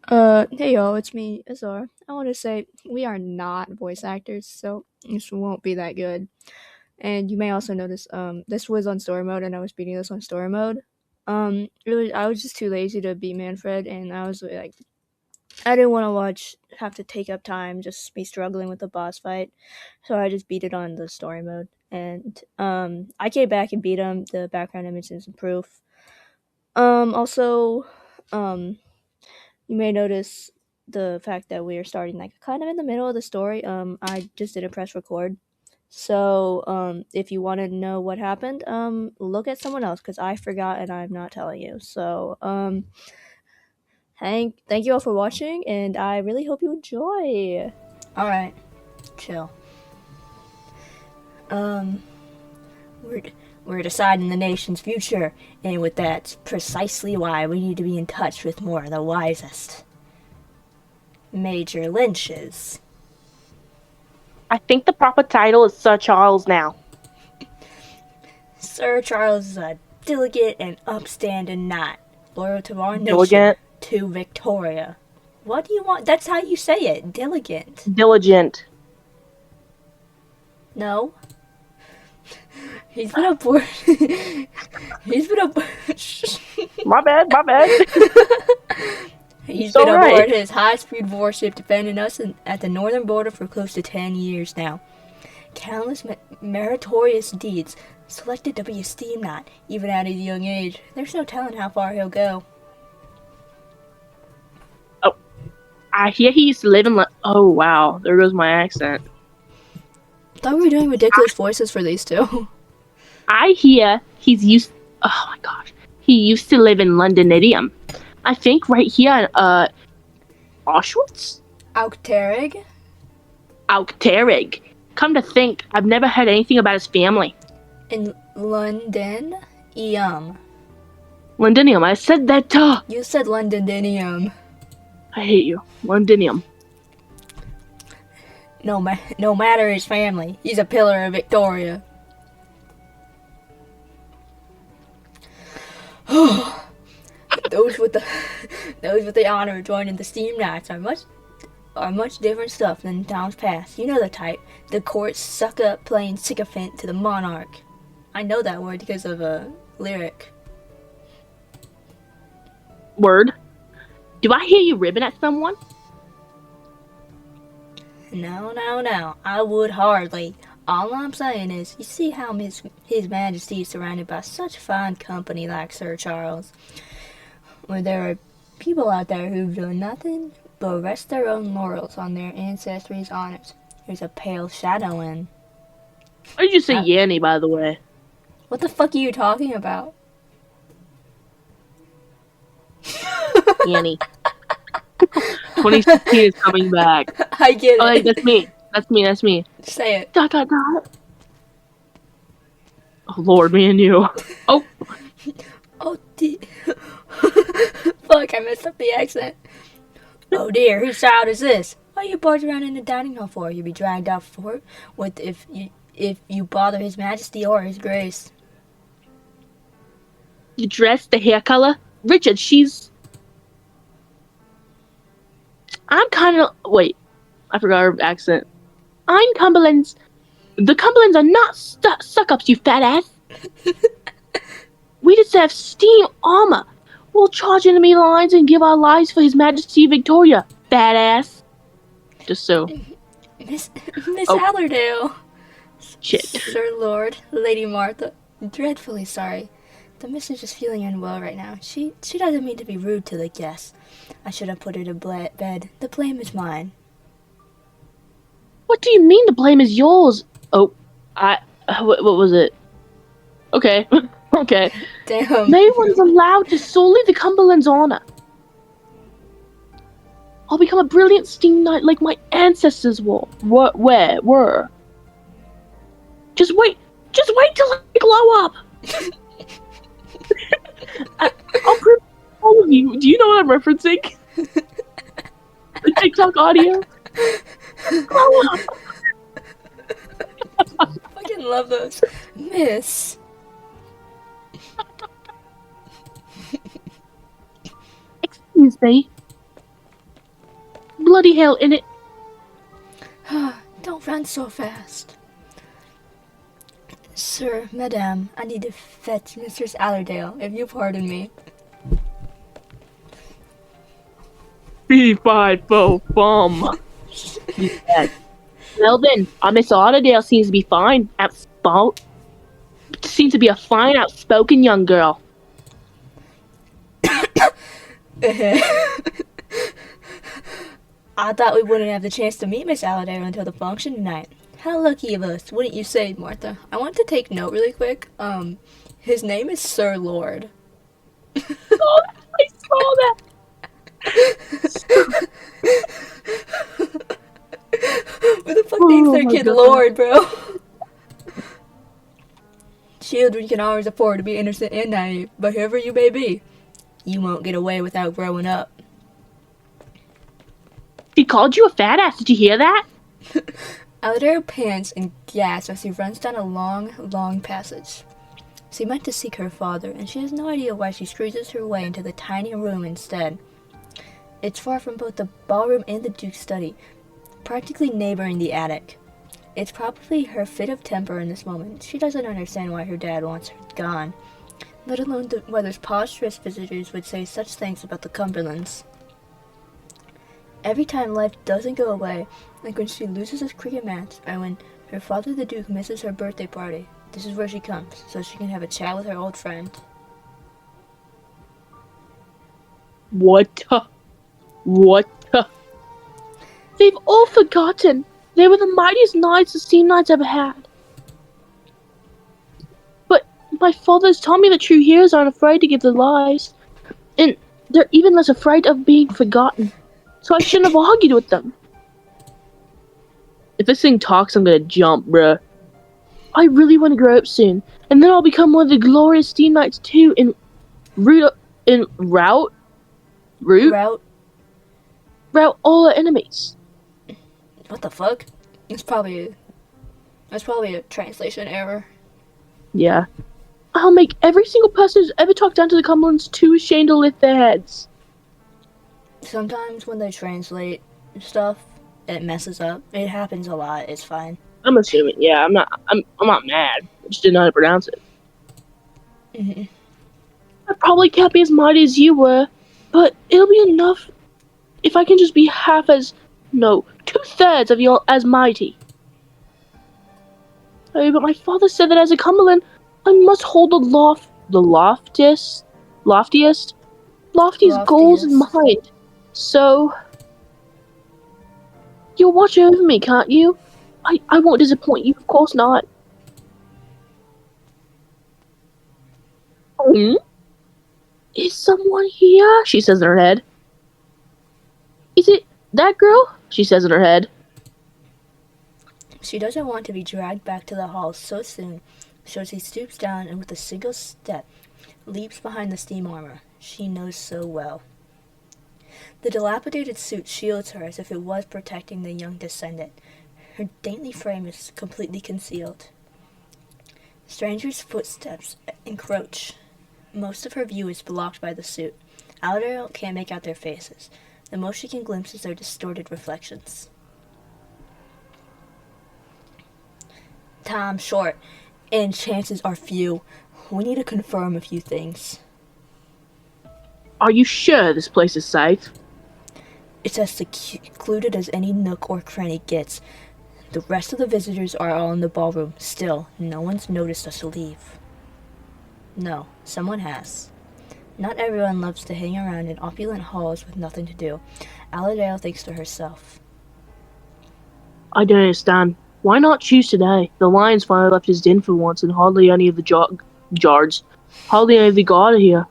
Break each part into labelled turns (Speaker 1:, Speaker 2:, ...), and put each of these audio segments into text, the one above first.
Speaker 1: Hey y'all, it's me, Azar. I want to say we are not voice actors, so this won't be that good. And you may also notice, this was on story mode, and I was beating this on story mode. I was just too lazy to beat Manfred, and I was like, I didn't want to have to take up time, just be struggling with the boss fight, so I just beat it on the story mode. And I came back and beat him. The background image is proof. Also, um, you may notice the fact that we are starting like kind of in the middle of the story. I just didn't press record. So, if you want to know what happened, look at someone else because I forgot and I'm not telling you. So, thank you all for watching, and I really hope you enjoy. All right, chill. Um, we're we're deciding the nation's future, and with that's precisely why we need to be in touch with more of the wisest. Major Lynch's.
Speaker 2: I think the proper title is Sir Charles now.
Speaker 1: Sir Charles is a diligent and upstanding knight, loyal to our nation,
Speaker 2: Diligent.
Speaker 1: to Victoria. What do you want? That's how you say it. Diligent.
Speaker 2: Diligent.
Speaker 1: No. He's been aboard. He's been aboard.
Speaker 2: My bad.
Speaker 1: He's
Speaker 2: So
Speaker 1: been
Speaker 2: right.
Speaker 1: aboard his high-speed warship defending us at the northern border for close to 10 years now. Countless meritorious deeds selected to be a steam knight, even at his young age. There's no telling how far he'll go.
Speaker 2: Oh, I hear he used to live in. Oh wow, there goes my accent.
Speaker 1: Thought we were doing ridiculous voices for these two.
Speaker 2: I hear he's used. Oh my gosh, he used to live in Londonidium. I think right here in Auschwitz,
Speaker 1: Aukterig?
Speaker 2: Aukterig. Come to think, I've never heard anything about his family.
Speaker 1: In London?
Speaker 2: Londonium. I said that.
Speaker 1: You said Londonium.
Speaker 2: I hate you, Londonium.
Speaker 1: No matter his family, he's a pillar of Victoria. those with the honor of joining the Steam Knights are much different stuff than times past. You know the type. The courts suck up playing sycophant to the monarch. I know that word because of a lyric.
Speaker 2: Word. Do I hear you ribbing at someone?
Speaker 1: No. I would hardly. All I'm saying is, you see how His Majesty is surrounded by such fine company like Sir Charles, where there are people out there who've done nothing but rest their own laurels on their ancestry's honors. There's a pale shadow in.
Speaker 2: Why did you say Yanny, by the way?
Speaker 1: What the fuck are you talking about?
Speaker 2: Yanny. 2016 is coming back.
Speaker 1: I get it.
Speaker 2: Oh, wait, that's me.
Speaker 1: Say it.
Speaker 2: Dot. Oh, Lord, me and you. Oh.
Speaker 1: Oh, fuck, I messed up the accent. Oh dear, whose child is this? What are you barge around in the dining hall for? You'll be dragged out for it if you bother His Majesty or His Grace.
Speaker 2: The dress, the hair color? Richard, I'm kind of... Wait, I forgot her accent. I'm Cumberland's... The Cumberlands are not suck-ups, you fat ass. We deserve steam armor. We'll charge enemy lines and give our lives for His Majesty Victoria, badass. Just so.
Speaker 1: Miss Allerdale.
Speaker 2: Shit.
Speaker 1: Sir Lord, Lady Martha, dreadfully sorry. The mistress is feeling unwell right now. She doesn't mean to be rude to the guests. I should have put her to bed. The blame is mine.
Speaker 2: What do you mean the blame is yours? Oh, what was it? Okay. Okay.
Speaker 1: Damn.
Speaker 2: No one's allowed to sully the Cumberland's honor. I'll become a brilliant steam knight like my ancestors were. Just wait till I glow up. I'll prove all of you. Do you know what I'm referencing? The TikTok audio. Glow up.
Speaker 1: I fucking love those. Miss.
Speaker 2: Excuse me. bloody hell in it.
Speaker 1: Don't run so fast. Sir, madame, I need to fetch Mistress Allerdale, if you pardon me.
Speaker 2: Fee-fi-fo-fum. He said. Well then, Miss Lauderdale seems to be fine. Seems to be a fine, outspoken young girl.
Speaker 1: I thought we wouldn't have the chance to meet Miss Allerdale until the function tonight. How lucky of us, wouldn't you say, Martha? I want to take note really quick. His name is Sir Lord.
Speaker 2: Oh, I saw that.
Speaker 1: Who the fuck names their kid Lord, bro? Children can always afford to be innocent and naive, but whoever you may be, you won't get away without growing up.
Speaker 2: He called you a fat ass. Did you hear that?
Speaker 1: Allerdale pants and gasps as he runs down a long, long passage. She meant to seek her father, and she has no idea why she squeezes her way into the tiny room instead. It's far from both the ballroom and the Duke's study, practically neighboring the attic. It's probably her fit of temper in this moment. She doesn't understand why her dad wants her gone, let alone whether posh visitors would say such things about the Cumberlands. Every time life doesn't go away, like when she loses a cricket match, or when her father the Duke misses her birthday party, this is where she comes, so she can have a chat with her old friend.
Speaker 2: What? They've all forgotten. They were the mightiest knights the Steam Knights ever had. But my father's told me that true heroes aren't afraid to give their lives, and they're even less afraid of being forgotten. So I shouldn't have argued with them. If this thing talks, I'm gonna jump, bruh. I really want to grow up soon, and then I'll become one of the glorious Steam Knights too, and rout all our enemies.
Speaker 1: What the fuck? That's probably a translation error.
Speaker 2: Yeah. I'll make every single person who's ever talked down to the Cumberlands too ashamed to lift their heads.
Speaker 1: Sometimes when they translate stuff, it messes up. It happens a lot. It's fine.
Speaker 2: I'm assuming. Yeah, I'm not mad. I just didn't know how to pronounce it.
Speaker 1: Mm-hmm.
Speaker 2: I probably can't be as mighty as you were, but it'll be enough if I can just be two-thirds of you as mighty. Oh, but my father said that as a Cumberland, I must hold the loftiest goals in mind. So, you'll watch over me, can't you? I won't disappoint you, of course not. Is someone here? She says in her head. Is it that girl? She says in her head.
Speaker 1: She doesn't want to be dragged back to the hall so soon, so she stoops down and with a single step, leaps behind the steam armor she knows so well. The dilapidated suit shields her as if it was protecting the young descendant. Her dainty frame is completely concealed. Strangers' footsteps encroach. Most of her view is blocked by the suit. Allerdale can't make out their faces. The most she can glimpse is their distorted reflections. Time's short, and chances are few. We need to confirm a few things.
Speaker 2: Are you sure this place is safe?
Speaker 1: It's as secluded as any nook or cranny gets. The rest of the visitors are all in the ballroom. Still, no one's noticed us leave. No, someone has. Not everyone loves to hang around in opulent halls with nothing to do. Allerdale thinks to herself.
Speaker 2: I don't understand. Why not choose today? The lion's finally left his den for once, and hardly any of the hardly any of the guard are here.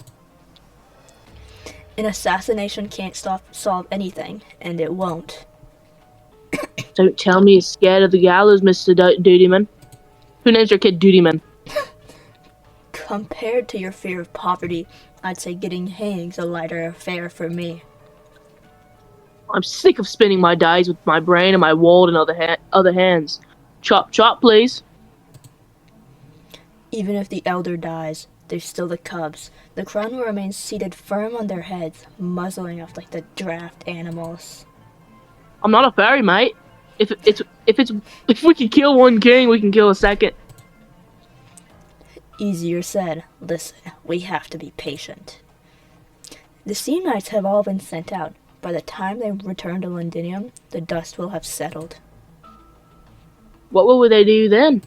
Speaker 1: An assassination can't solve anything, and it won't.
Speaker 2: Don't tell me you're scared of the gallows, Mr. Dutyman. Who names your kid Dutyman?
Speaker 1: Compared to your fear of poverty, I'd say getting hanged's a lighter affair for me.
Speaker 2: I'm sick of spending my days with my brain and my walled and other hands. Chop, chop, please.
Speaker 1: Even if the elder dies, there's still the cubs. The crown will remain seated firm on their heads, muzzling off like the draft animals.
Speaker 2: I'm not a fairy, mate. If we can kill one king, we can kill a second.
Speaker 1: Easier said. Listen, we have to be patient. The Sea Knights have all been sent out. By the time they return to Londinium, the dust will have settled.
Speaker 2: What will they do then?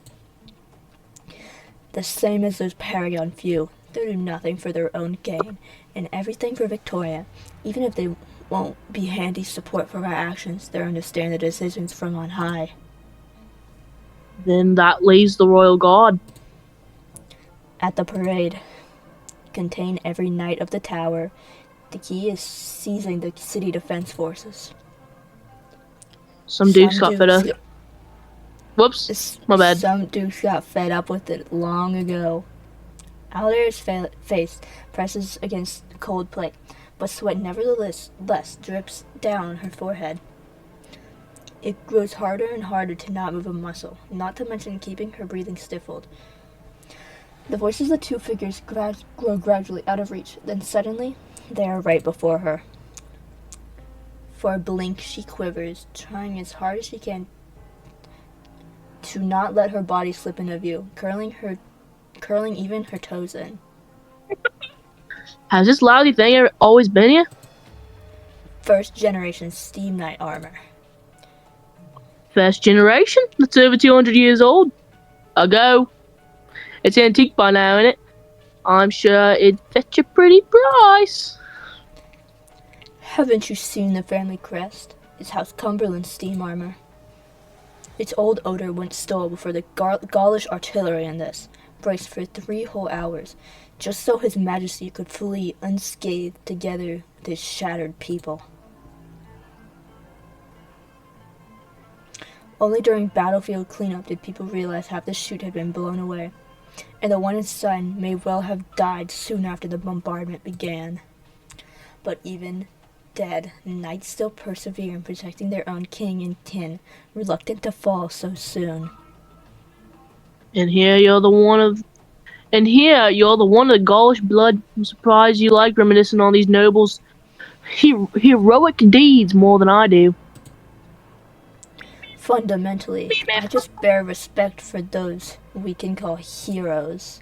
Speaker 1: The same as those Paragon few. They do nothing for their own gain, and everything for Victoria. Even if they won't be handy support for our actions, they understand the decisions from on high.
Speaker 2: Then that leaves the Royal Guard.
Speaker 1: At the parade, contain every knight of the tower. The key is seizing the city defense forces.
Speaker 2: Some dukes got fed up. Whoops, my bad.
Speaker 1: Some dukes got fed up with it long ago. Aldair's face presses against the cold plate, but sweat nevertheless drips down her forehead. It grows harder and harder to not move a muscle, not to mention keeping her breathing stifled. The voices of the two figures grow gradually out of reach, then suddenly they are right before her. For a blink she quivers, trying as hard as she can to not let her body slip into view, curling even her toes in.
Speaker 2: Has this lousy thing always been here?
Speaker 1: First generation Steam Knight armor.
Speaker 2: First generation? That's over 200 years old. Ago. It's antique by now, isn't it? I'm sure it'd fetch a pretty price.
Speaker 1: Haven't you seen the family crest? It's House Cumberland's steam armor. Its old odor went stale before the Gaulish artillery in this, braced for 3 whole hours, just so His Majesty could flee unscathed together with his shattered people. Only during battlefield cleanup did people realize half the chute had been blown away, and the one inside may well have died soon after the bombardment began. But even dead, knights still persevere in protecting their own king and kin, reluctant to fall so soon.
Speaker 2: And here you're the one of the Gaulish blood. I'm surprised you like reminiscing on these nobles' heroic deeds more than I do.
Speaker 1: Fundamentally, I just bear respect for those we can call heroes.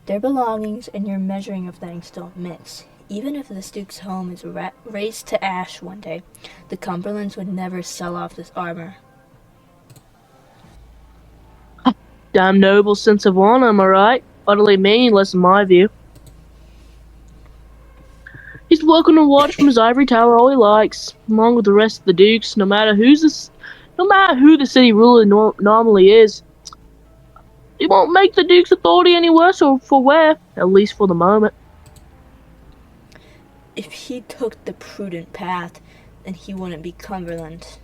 Speaker 1: Their belongings and your measuring of things don't mix. Even if this duke's home is razed to ash one day, the Cumberlands would never sell off this armor.
Speaker 2: Damn noble sense of honor, am I right? Utterly meaningless in my view. He's welcome to watch from his ivory tower all he likes, along with the rest of the dukes, no matter who the city ruler normally is. It won't make the duke's authority any worse or for wear, at least for the moment.
Speaker 1: If he took the prudent path, then he wouldn't be Cumberland.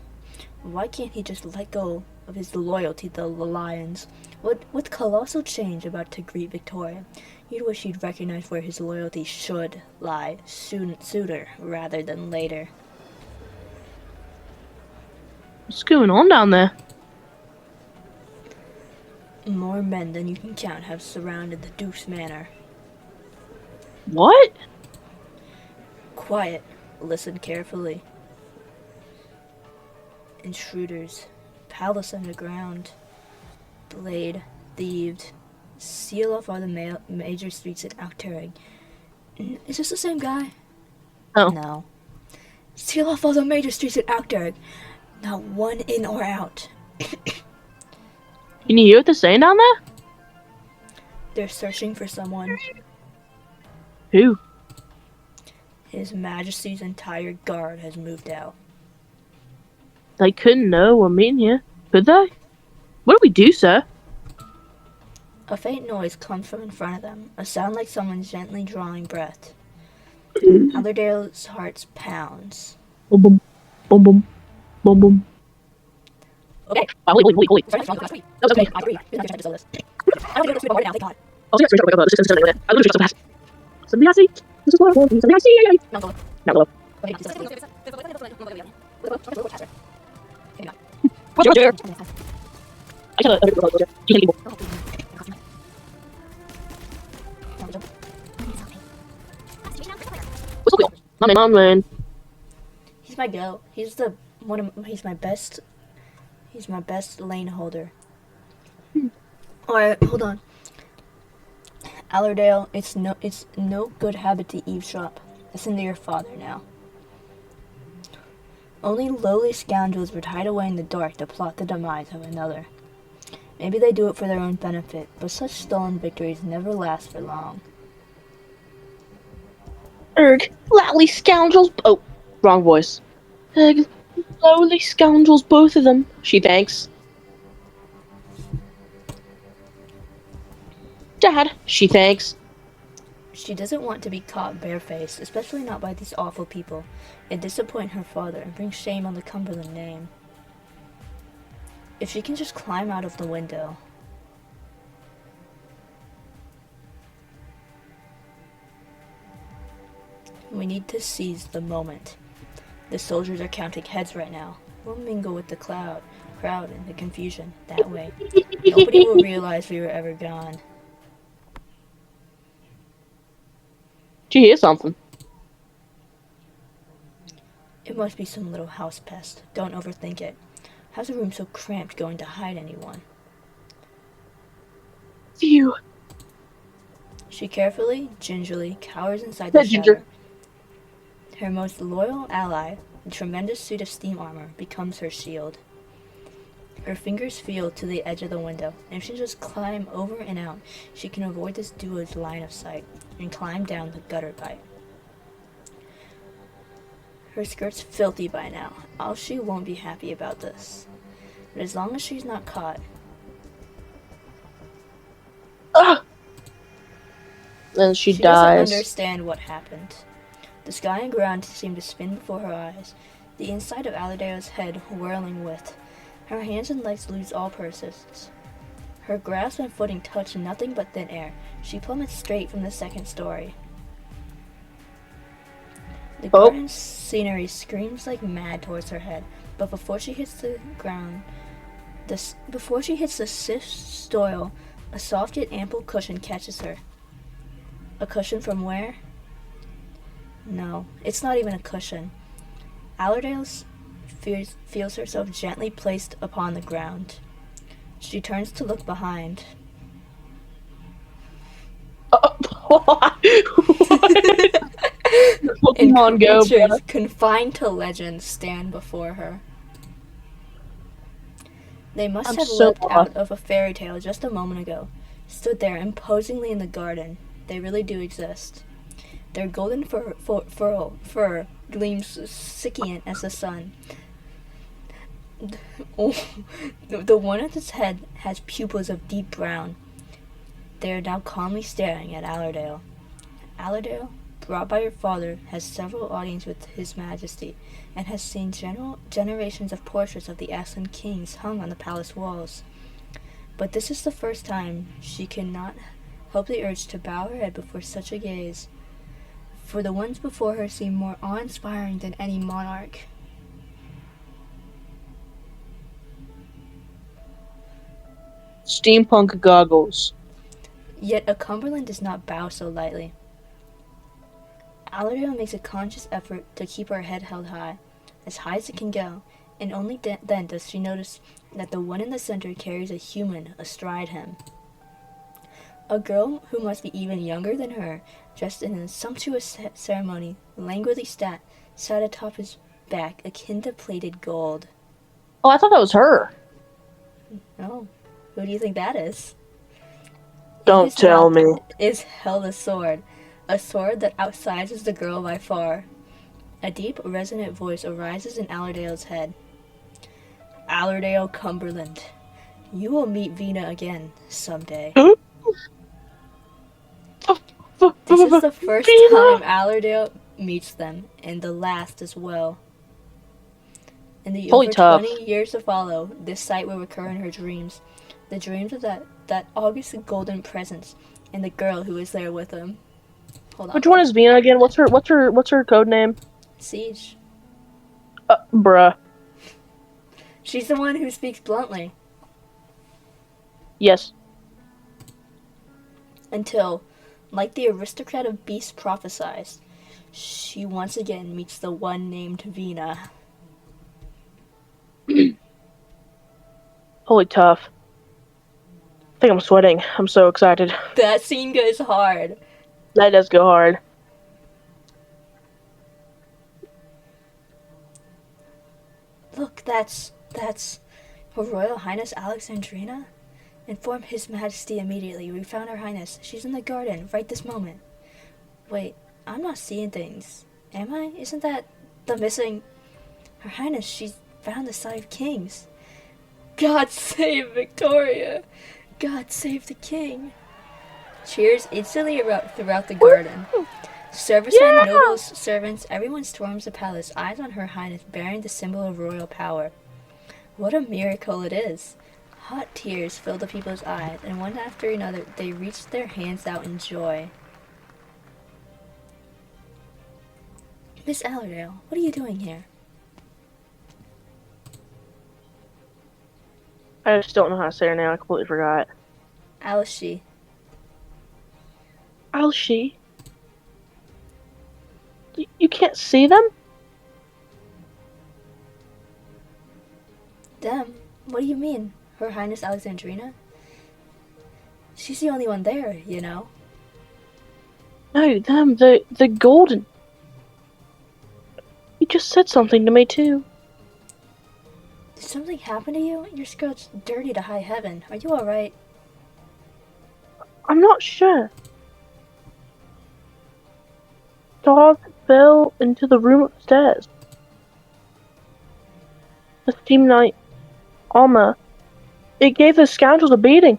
Speaker 1: Why can't he just let go of his loyalty to the Lions? What colossal change about to greet Victoria? You'd wish he'd recognize where his loyalty should lie, sooner rather than later.
Speaker 2: What's going on down there?
Speaker 1: More men than you can count have surrounded the Duke's manor.
Speaker 2: What?
Speaker 1: Quiet. Listen carefully. Intruders. Palace underground. Blade. Thieves. Seal off all the major streets in Auctereg. Is this the same guy?
Speaker 2: Oh.
Speaker 1: No. Seal off all the major streets in Auctereg. Not one in or out.
Speaker 2: Can you hear what they're saying down there?
Speaker 1: They're searching for someone.
Speaker 2: Who?
Speaker 1: His Majesty's entire guard has moved out.
Speaker 2: They couldn't know we're meeting here, could they? What do we do, sir?
Speaker 1: A faint noise comes from in front of them, a sound like someone gently drawing breath. Allerdale's heart pounds.
Speaker 2: Boom, boom, boom, boom, boom, boom.
Speaker 1: Okay.
Speaker 2: Wait.
Speaker 1: Sorry, that was okay. I agree. We have to check this. I don't think it's bombarded now, thank God.
Speaker 2: Oh, yeah, straight up, this is something like that. I literally just so fast. Something I see. This is what I want. Something I see.
Speaker 1: Not below.
Speaker 2: Not below.
Speaker 1: Okay.
Speaker 2: What's your there? I tell you can What's the wheel? Man.
Speaker 1: He's my go. He's the he's my best. He's my best lane holder. Alright, hold on. Allerdale, it's no good habit to eavesdrop. Listen to your father now. Only lowly scoundrels would hide away in the dark to plot the demise of another. Maybe they do it for their own benefit, but such stolen victories never last for long.
Speaker 2: Lowly scoundrels. Oh, wrong voice. Lowly scoundrels, both of them. She thanks. Dad, she thanks.
Speaker 1: She doesn't want to be caught barefaced, especially not by these awful people. It disappoint her father and bring shame on the Cumberland name. If she can just climb out of the window. We need to seize the moment. The soldiers are counting heads right now. We'll mingle with the crowd and the confusion. That way, nobody will realize we were ever gone.
Speaker 2: She hears something.
Speaker 1: It must be some little house pest. Don't overthink it. How's a room so cramped going to hide anyone?
Speaker 2: Phew.
Speaker 1: She carefully, gingerly cowers inside the shadow. Her most loyal ally, a tremendous suit of steam armor, becomes her shield. Her fingers feel to the edge of the window, and if she just climb over and out, she can avoid this duo's line of sight and climb down the gutter pipe. Her skirt's filthy by now. She won't be happy about this. But as long as she's not caught.
Speaker 2: Then she
Speaker 1: doesn't
Speaker 2: dies.
Speaker 1: Understand what happened. The sky and ground seemed to spin before her eyes, the inside of Aladale's head whirling with. Her hands and legs lose all persistence. Her grasp and footing touch nothing but thin air. She plummets straight from the second story. The garden scenery screams like mad towards her head, but before she hits the ground, before she hits the stiff soil, a soft yet ample cushion catches her. A cushion from where? No, it's not even a cushion. Allerdale feels herself gently placed upon the ground. She turns to look behind.
Speaker 2: What?
Speaker 1: And creatures confined to legend stand before her. They must have leapt out of a fairy tale just a moment ago, stood there imposingly in the garden. They really do exist. Their golden fur gleams sicient as the sun. The one at its head has pupils of deep brown. They are now calmly staring at Allerdale. Allerdale, brought by her father, has several audiences with His Majesty, and has seen generations of portraits of the excellent kings hung on the palace walls. But this is the first time she cannot help the urge to bow her head before such a gaze, for the ones before her seem more awe-inspiring than any monarch.
Speaker 2: Steampunk goggles.
Speaker 1: Yet a Cumberland does not bow so lightly. Allerdale makes a conscious effort to keep her head held high as it can go, and only then does she notice that the one in the center carries a human astride him. A girl who must be even younger than her, dressed in a sumptuous ceremony, languidly sat atop his back, akin to plated gold.
Speaker 2: Oh, I thought that was her.
Speaker 1: Oh, who do you think that is?
Speaker 2: Don't tell me.
Speaker 1: Is held a sword that outsizes the girl by far. A deep, resonant voice arises in Allerdale's head. Allerdale Cumberland, you will meet Vina again someday. This is the first time Allerdale meets them, and the last as well. In the over 20 years to follow, this sight will recur in her dreams. The dreams of that August golden presence, and the girl who is there with him. Hold on.
Speaker 2: Which one is Vina again? What's her code name?
Speaker 1: Siege.
Speaker 2: Bruh.
Speaker 1: She's the one who speaks bluntly.
Speaker 2: Yes.
Speaker 1: Until, like the aristocrat of beasts prophesied, she once again meets the one named Vina.
Speaker 2: Holy tough. I think I'm sweating. I'm so excited.
Speaker 1: That scene goes hard.
Speaker 2: That does go hard.
Speaker 1: Look, that's Her Royal Highness Alexandrina. Inform His Majesty immediately. We found Her Highness. She's in the garden right this moment. Wait, I'm not seeing things. Am I? Isn't that the missing... Her Highness, she's found the Side of Kings. God save Victoria! God save the king! Cheers instantly erupt throughout the garden. Servicemen, nobles, servants, everyone storms the palace, eyes on Her Highness bearing the symbol of royal power. What a miracle it is! Hot tears filled the people's eyes, and one after another they reached their hands out in joy. Miss Allerdale, what are you doing here?
Speaker 2: I just don't know how to say her name. I completely forgot.
Speaker 1: Alishi.
Speaker 2: Alshi? You can't see them?
Speaker 1: Them? What do you mean? Her Highness Alexandrina? She's the only one there, you know.
Speaker 2: No, them. The golden. You just said something to me, too.
Speaker 1: Did something happen to you? Your skirt's dirty to high heaven. Are you alright?
Speaker 2: I'm not sure. Dog fell into the room upstairs. The steam knight, Alma, it gave the scoundrels a beating.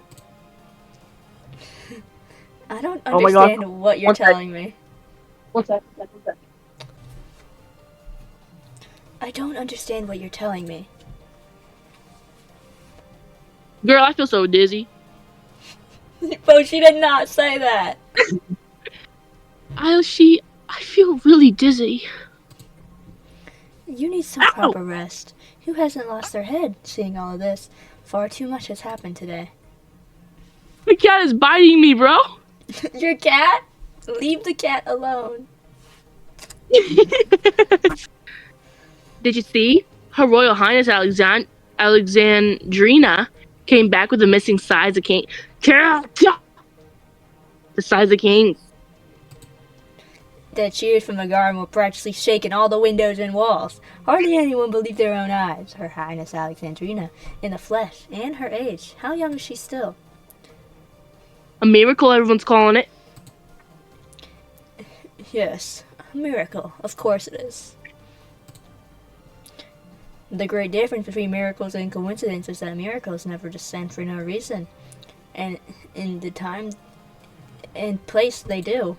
Speaker 1: I don't
Speaker 2: Oh my God.
Speaker 1: understand what you're telling me.
Speaker 2: One sec.
Speaker 1: I don't understand what you're telling me.
Speaker 2: Girl, I feel so dizzy.
Speaker 1: But she did not say that.
Speaker 2: I feel really dizzy.
Speaker 1: You need some proper rest. Who hasn't lost their head seeing all of this? Far too much has happened today.
Speaker 2: The cat is biting me, bro.
Speaker 1: Your cat? Leave the cat alone.
Speaker 2: Did you see? Her Royal Highness Alexandrina came back with the missing sides of king. The sides of kings.
Speaker 1: The cheers from the garden were practically shaking all the windows and walls. Hardly anyone believed their own eyes. Her Highness Alexandrina, in the flesh, and her age. How young is she still?
Speaker 2: A miracle, everyone's calling it.
Speaker 1: Yes, a miracle. Of course it is. The great difference between miracles and coincidence is that miracles never descend for no reason. And in the time and place they do.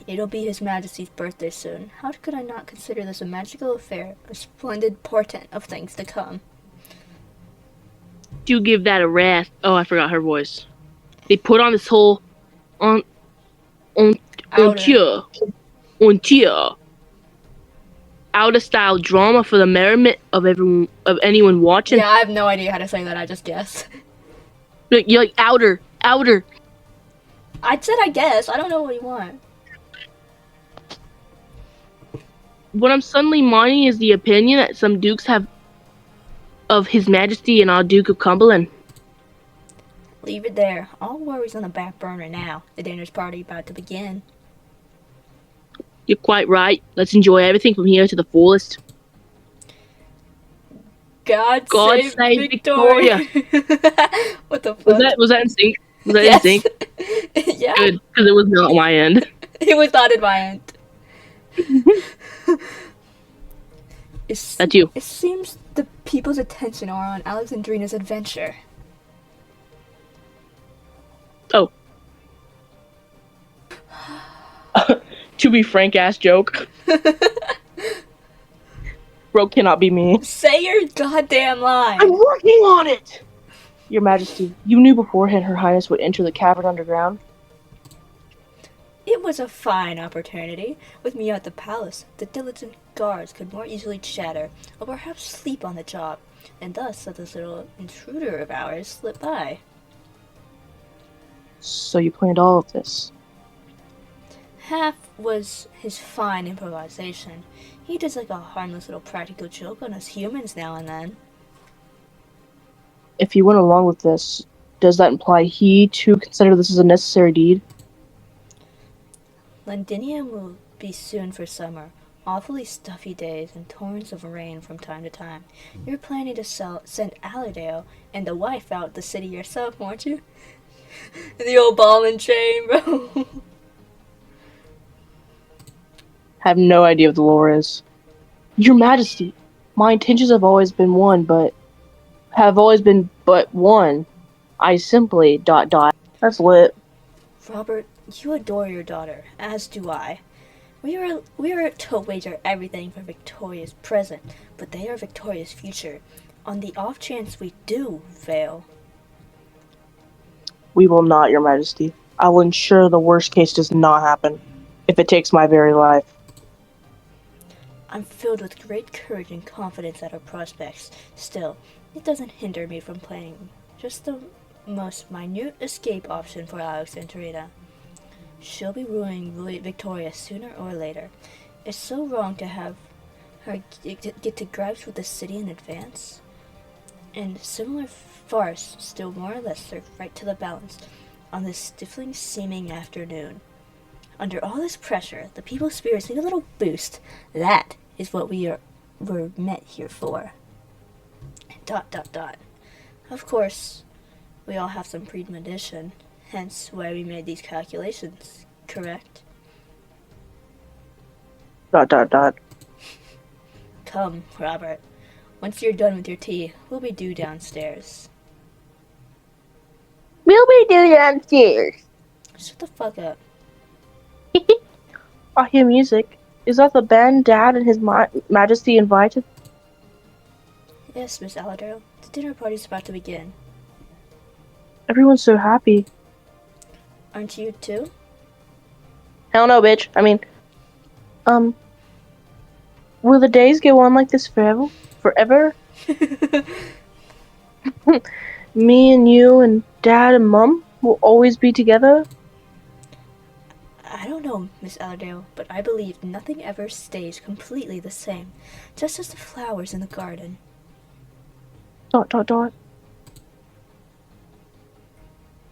Speaker 1: It'll be His Majesty's birthday soon. How could I not consider this a magical affair, a splendid portent of things to come?
Speaker 2: You give that a wrath. Oh, I forgot her voice. They put on this whole on out of style drama for the merriment of anyone watching.
Speaker 1: Yeah, I have no idea how to say that. I just guessed.
Speaker 2: You're like outer.
Speaker 1: I said I guess. I don't know what you want.
Speaker 2: What I'm suddenly mining is the opinion that some dukes have of His Majesty and our Duke of Cumberland.
Speaker 1: Leave it there. All worries on the back burner now. The dinner's party about to begin.
Speaker 2: You're quite right. Let's enjoy everything from here to the fullest.
Speaker 1: God
Speaker 2: save
Speaker 1: Victoria. What the fuck?
Speaker 2: Was that in sync? Was that
Speaker 1: Yes.
Speaker 2: in sync?
Speaker 1: Yeah.
Speaker 2: Good, because it was not on my end.
Speaker 1: It was not in my end.
Speaker 2: That's you.
Speaker 1: It seems the people's attention are on Alexandrina's adventure.
Speaker 2: Oh. To be frank, ass joke. Bro cannot be me.
Speaker 1: Say your goddamn line.
Speaker 2: I'm working on it! Your Majesty, you knew beforehand Her Highness would enter the cavern underground?
Speaker 1: It was a fine opportunity. With me at the palace, the diligent guards could more easily chatter, or perhaps sleep on the job, and thus let this little intruder of ours slip by.
Speaker 2: So you planned all of this?
Speaker 1: Half was his fine improvisation. He does like a harmless little practical joke on us humans now and then.
Speaker 2: If he went along with this, does that imply he, too, considered this as a necessary deed?
Speaker 1: Londinium will be soon for summer. Awfully stuffy days and torrents of rain from time to time. You're planning to send Allerdale and the wife out the city yourself, weren't you? The old ball and chain, bro.
Speaker 2: Have no idea what the lore is. Your Majesty, my intentions have always been but one. I simply ... That's lit.
Speaker 1: Robert, you adore your daughter, as do I. We are to wager everything for Victoria's present, but they are Victoria's future. On the off chance we do fail.
Speaker 2: We will not, Your Majesty. I will ensure the worst case does not happen, if it takes my very life.
Speaker 1: I'm filled with great courage and confidence at our prospects. Still, it doesn't hinder me from planning just the most minute escape option for Alexandrina. She'll be ruling Victoria sooner or later. It's so wrong to have her get to gripes with the city in advance. And similar farce still more or less served right to the balance on this stifling seeming afternoon. Under all this pressure, the people's spirits need a little boost. That is what were met here for. ... Of course, we all have some premonition, hence why we made these calculations, correct? ... Come, Robert. Once you're done with your tea, we'll be due downstairs.
Speaker 2: We'll be downstairs.
Speaker 1: Shut the fuck up.
Speaker 2: I hear music. Is that the band Dad and His Majesty invited?
Speaker 1: Yes, Miss Allerdale. The dinner party's about to begin.
Speaker 2: Everyone's so happy.
Speaker 1: Aren't you too?
Speaker 2: Hell no, bitch. I mean, will the days go on like this forever? Forever? Me and you and Dad and Mom will always be together?
Speaker 1: I don't know, Miss Allerdale, but I believe nothing ever stays completely the same, just as the flowers in the garden. ...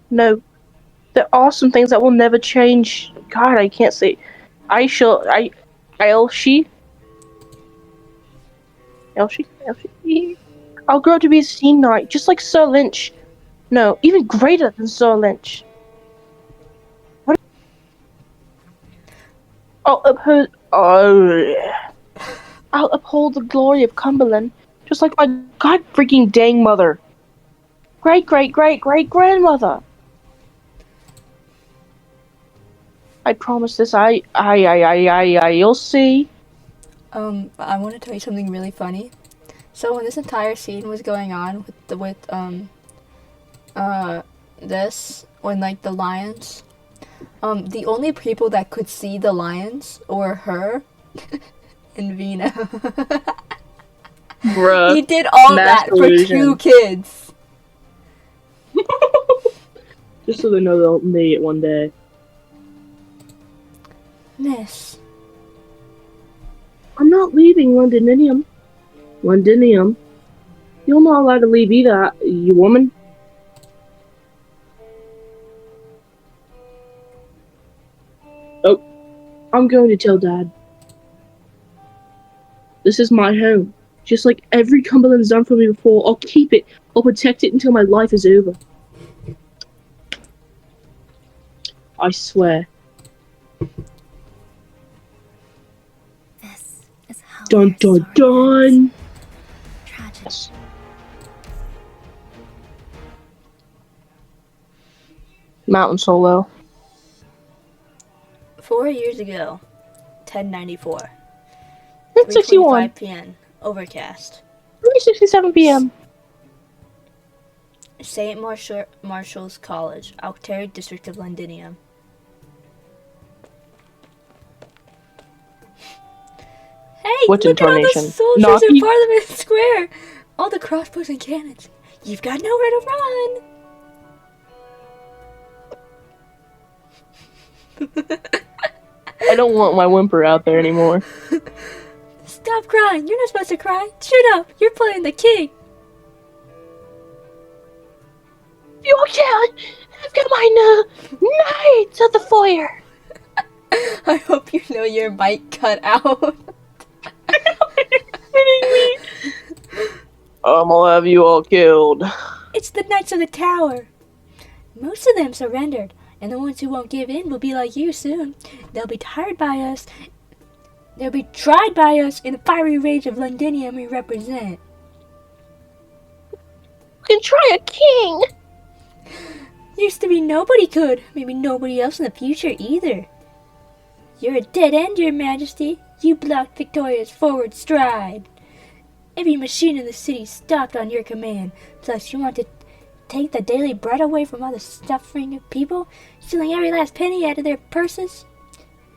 Speaker 2: No. There are some things that will never change. God, I can't say. Elsie? I'll grow up to be a scene knight, just like Sir Lynch. No, even greater than Sir Lynch. What? I'll uphold the glory of Cumberland, just like my god freaking dang mother. Great grandmother. I promise this. You'll see.
Speaker 1: I want to tell you something really funny. So when this entire scene was going on when like the lions, the only people that could see the lions were her and Vina.
Speaker 2: Bruh.
Speaker 1: He did all that for
Speaker 2: illusion.
Speaker 1: 2 kids.
Speaker 2: Just so they know they'll meet it one day.
Speaker 1: Miss.
Speaker 2: I'm not leaving Londinium. You're not allowed to leave either, you woman. Oh, I'm going to tell Dad. This is my home. Just like every Cumberland's done for me before, I'll keep it. I'll protect it until my life is over. I swear.
Speaker 3: This is how
Speaker 2: Dun dun dun!
Speaker 3: Tragic.
Speaker 2: Yes. Mountain Solo.
Speaker 1: 4 years ago, 1094.
Speaker 2: It's 61.
Speaker 1: 3:25 p.m. Overcast.
Speaker 2: 3:67 p.m.
Speaker 1: St. Marshall's College, Aucterry District of Londinium. Hey,
Speaker 2: What
Speaker 1: look at all the
Speaker 2: intonation?
Speaker 1: soldiers in
Speaker 2: Knocky?
Speaker 1: Parliament Square! All the crossbows and cannons. You've got nowhere to run!
Speaker 2: I don't want my whimper out there anymore.
Speaker 1: Stop crying. You're not supposed to cry. Shut up. You're playing the king.
Speaker 2: You can't. I've got my knights at the foyer.
Speaker 1: I hope you know your mic cut out.
Speaker 2: Kidding me? I'm gonna have you all killed.
Speaker 1: It's the Knights of the Tower. Most of them surrendered, and the ones who won't give in will be like you soon. They'll be tired by us. They'll be tried by us in the fiery rage of Londinium we represent.
Speaker 2: You can try a king.
Speaker 1: Used to be nobody could. Maybe nobody else in the future either. You're a dead end, Your Majesty. You blocked Victoria's forward stride. Every machine in the city stopped on your command. Plus, you want to take the daily bread away from all the suffering people, stealing every last penny out of their purses?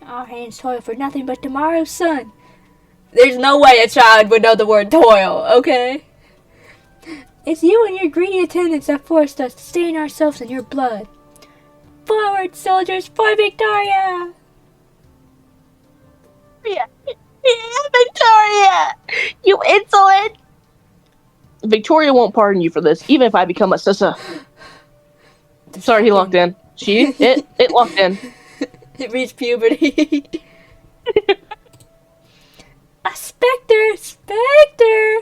Speaker 1: Our hands toil for nothing but tomorrow's sun. There's no way a child would know the word toil, okay? It's you and your greedy attendants that forced us to stain ourselves in your blood. Forward, soldiers, for Victoria!
Speaker 2: Yeah, Victoria! You insolent! Victoria won't pardon you for this, even if I become a sissa. Sorry, he locked in. It locked in.
Speaker 1: It reached puberty. A specter! Specter!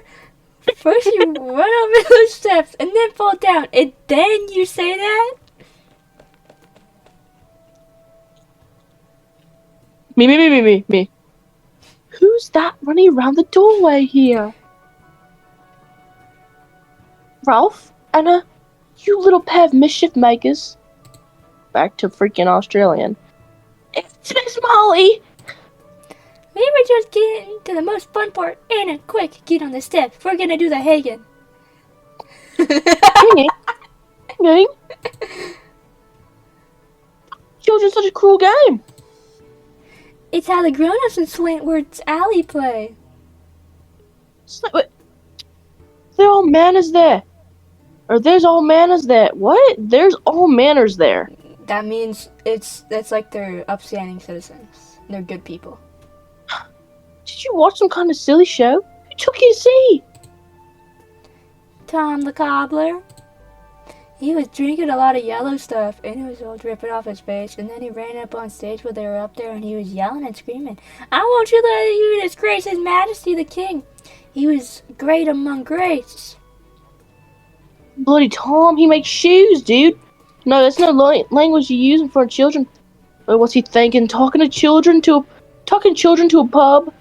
Speaker 1: First you run over those steps and then fall down, and then you say that?
Speaker 2: Me. Who's that running around the doorway here? Ralph? Anna? You little pair of mischief makers. Back to freaking Australian. It's Miss Molly!
Speaker 1: We were just getting to the most fun part. Anna, quick, get on the steps. We're gonna do the Hagen.
Speaker 2: Game? Children's such a cruel game.
Speaker 1: It's how the grown-ups in Slantward's Alley play.
Speaker 2: They're all manners there. Or there's all manners there. What? There's all manners there.
Speaker 1: That means that's like they're upstanding citizens. They're good people.
Speaker 2: Did you watch some kind of silly show? Who took you to see?
Speaker 1: Tom the Cobbler. He was drinking a lot of yellow stuff, and it was all dripping off his face, and then he ran up on stage while they were up there, and he was yelling and screaming, "I won't you let you disgrace His Majesty the King. He was great among greats."
Speaker 2: Bloody Tom, he makes shoes, dude. No, that's no language you use in front of children. But what's he thinking? Talking children to a pub?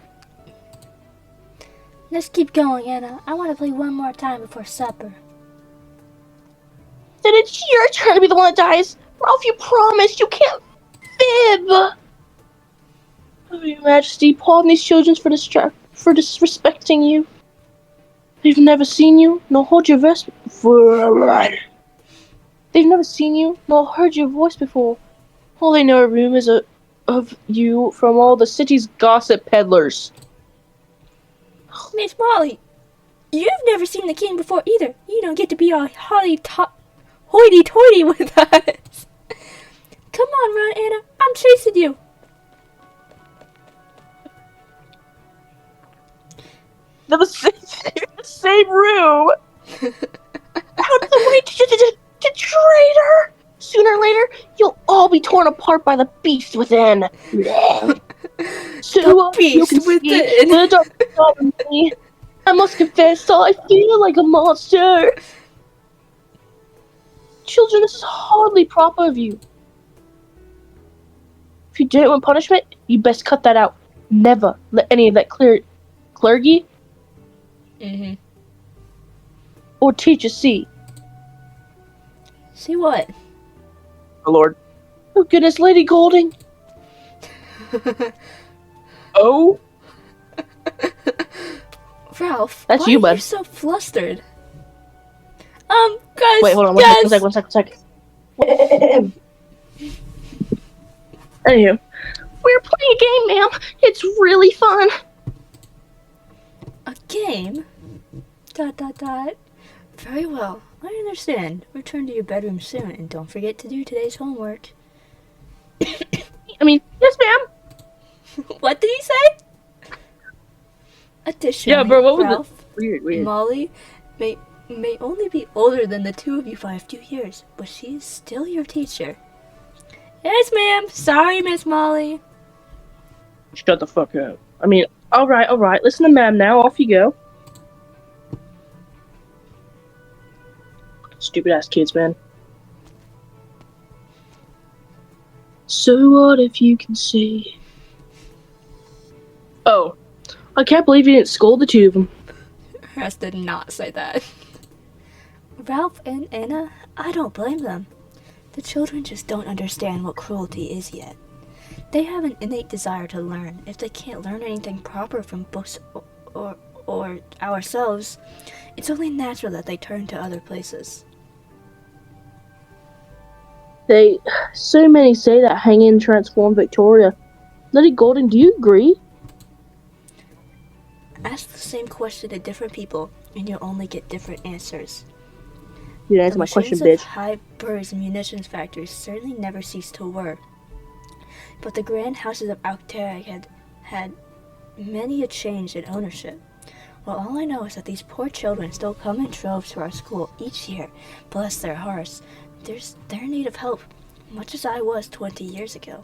Speaker 1: Let's keep going, Anna. I want to play one more time before supper.
Speaker 2: Then it's your turn to be the one that dies. Ralph, you promised. You can't fib. Oh, Your Majesty, pardon these children for disrespecting you. They've never seen you, nor heard your voice before. They've never seen you, nor heard your voice before. All they know are rumors of you from all the city's gossip peddlers.
Speaker 1: Miss Molly, you've never seen the king before either. You don't get to be all hoity-toity with us. Come on, run, Anna. I'm chasing you.
Speaker 2: They're the same room. Out of the way, traitor! Sooner or later, you'll all be torn apart by the beast within. So
Speaker 1: The beast
Speaker 2: you can
Speaker 1: within.
Speaker 2: the dark side of me. I must confess, I feel like a monster. Children, this is hardly proper of you. If you didn't want punishment, you best cut that out. Never let any of that clergy or teacher see.
Speaker 1: See what?
Speaker 2: My lord. Oh goodness, Lady Golding. Oh?
Speaker 1: Ralph,
Speaker 2: That's
Speaker 1: why
Speaker 2: you,
Speaker 1: are
Speaker 2: bud.
Speaker 1: you so flustered? Guys,
Speaker 2: Wait, hold on,
Speaker 1: guys.
Speaker 2: one sec. Anywho, we're playing a game, ma'am. It's really fun.
Speaker 1: A game? ... Very well, I understand. Return to your bedroom soon, and don't forget to do today's homework.
Speaker 2: Yes, ma'am.
Speaker 1: What did he say? Additionally,
Speaker 2: Yeah, bro, what was
Speaker 1: Ralph,
Speaker 2: it? Weird.
Speaker 1: Molly may only be older than the two of you by a few years, but she is still your teacher. Yes, ma'am. Sorry, Miss Molly.
Speaker 2: Shut the fuck up. I mean, alright. Listen to ma'am now. Off you go. Stupid ass kids, man. So what if you can see? Oh, I can't believe you didn't scold the two of them.
Speaker 1: Hers did not say that. Ralph and Anna, I don't blame them. The children just don't understand what cruelty is yet. They have an innate desire to learn. If they can't learn anything proper from books or ourselves, it's only natural that they turn to other places.
Speaker 2: So many say that hanging transformed Victoria. Lady Golden, do you agree?
Speaker 1: Ask the same question to different people, and you'll only get different answers.
Speaker 2: You didn't
Speaker 1: The
Speaker 2: answer my question,
Speaker 1: machines of
Speaker 2: bitch.
Speaker 1: high birds and munitions factories certainly never cease to work. But the grand houses of Arknights had many a change in ownership. Well, all I know is that these poor children still come in droves to our school each year. Bless their hearts. They're in need of help, much as I was 20 years ago.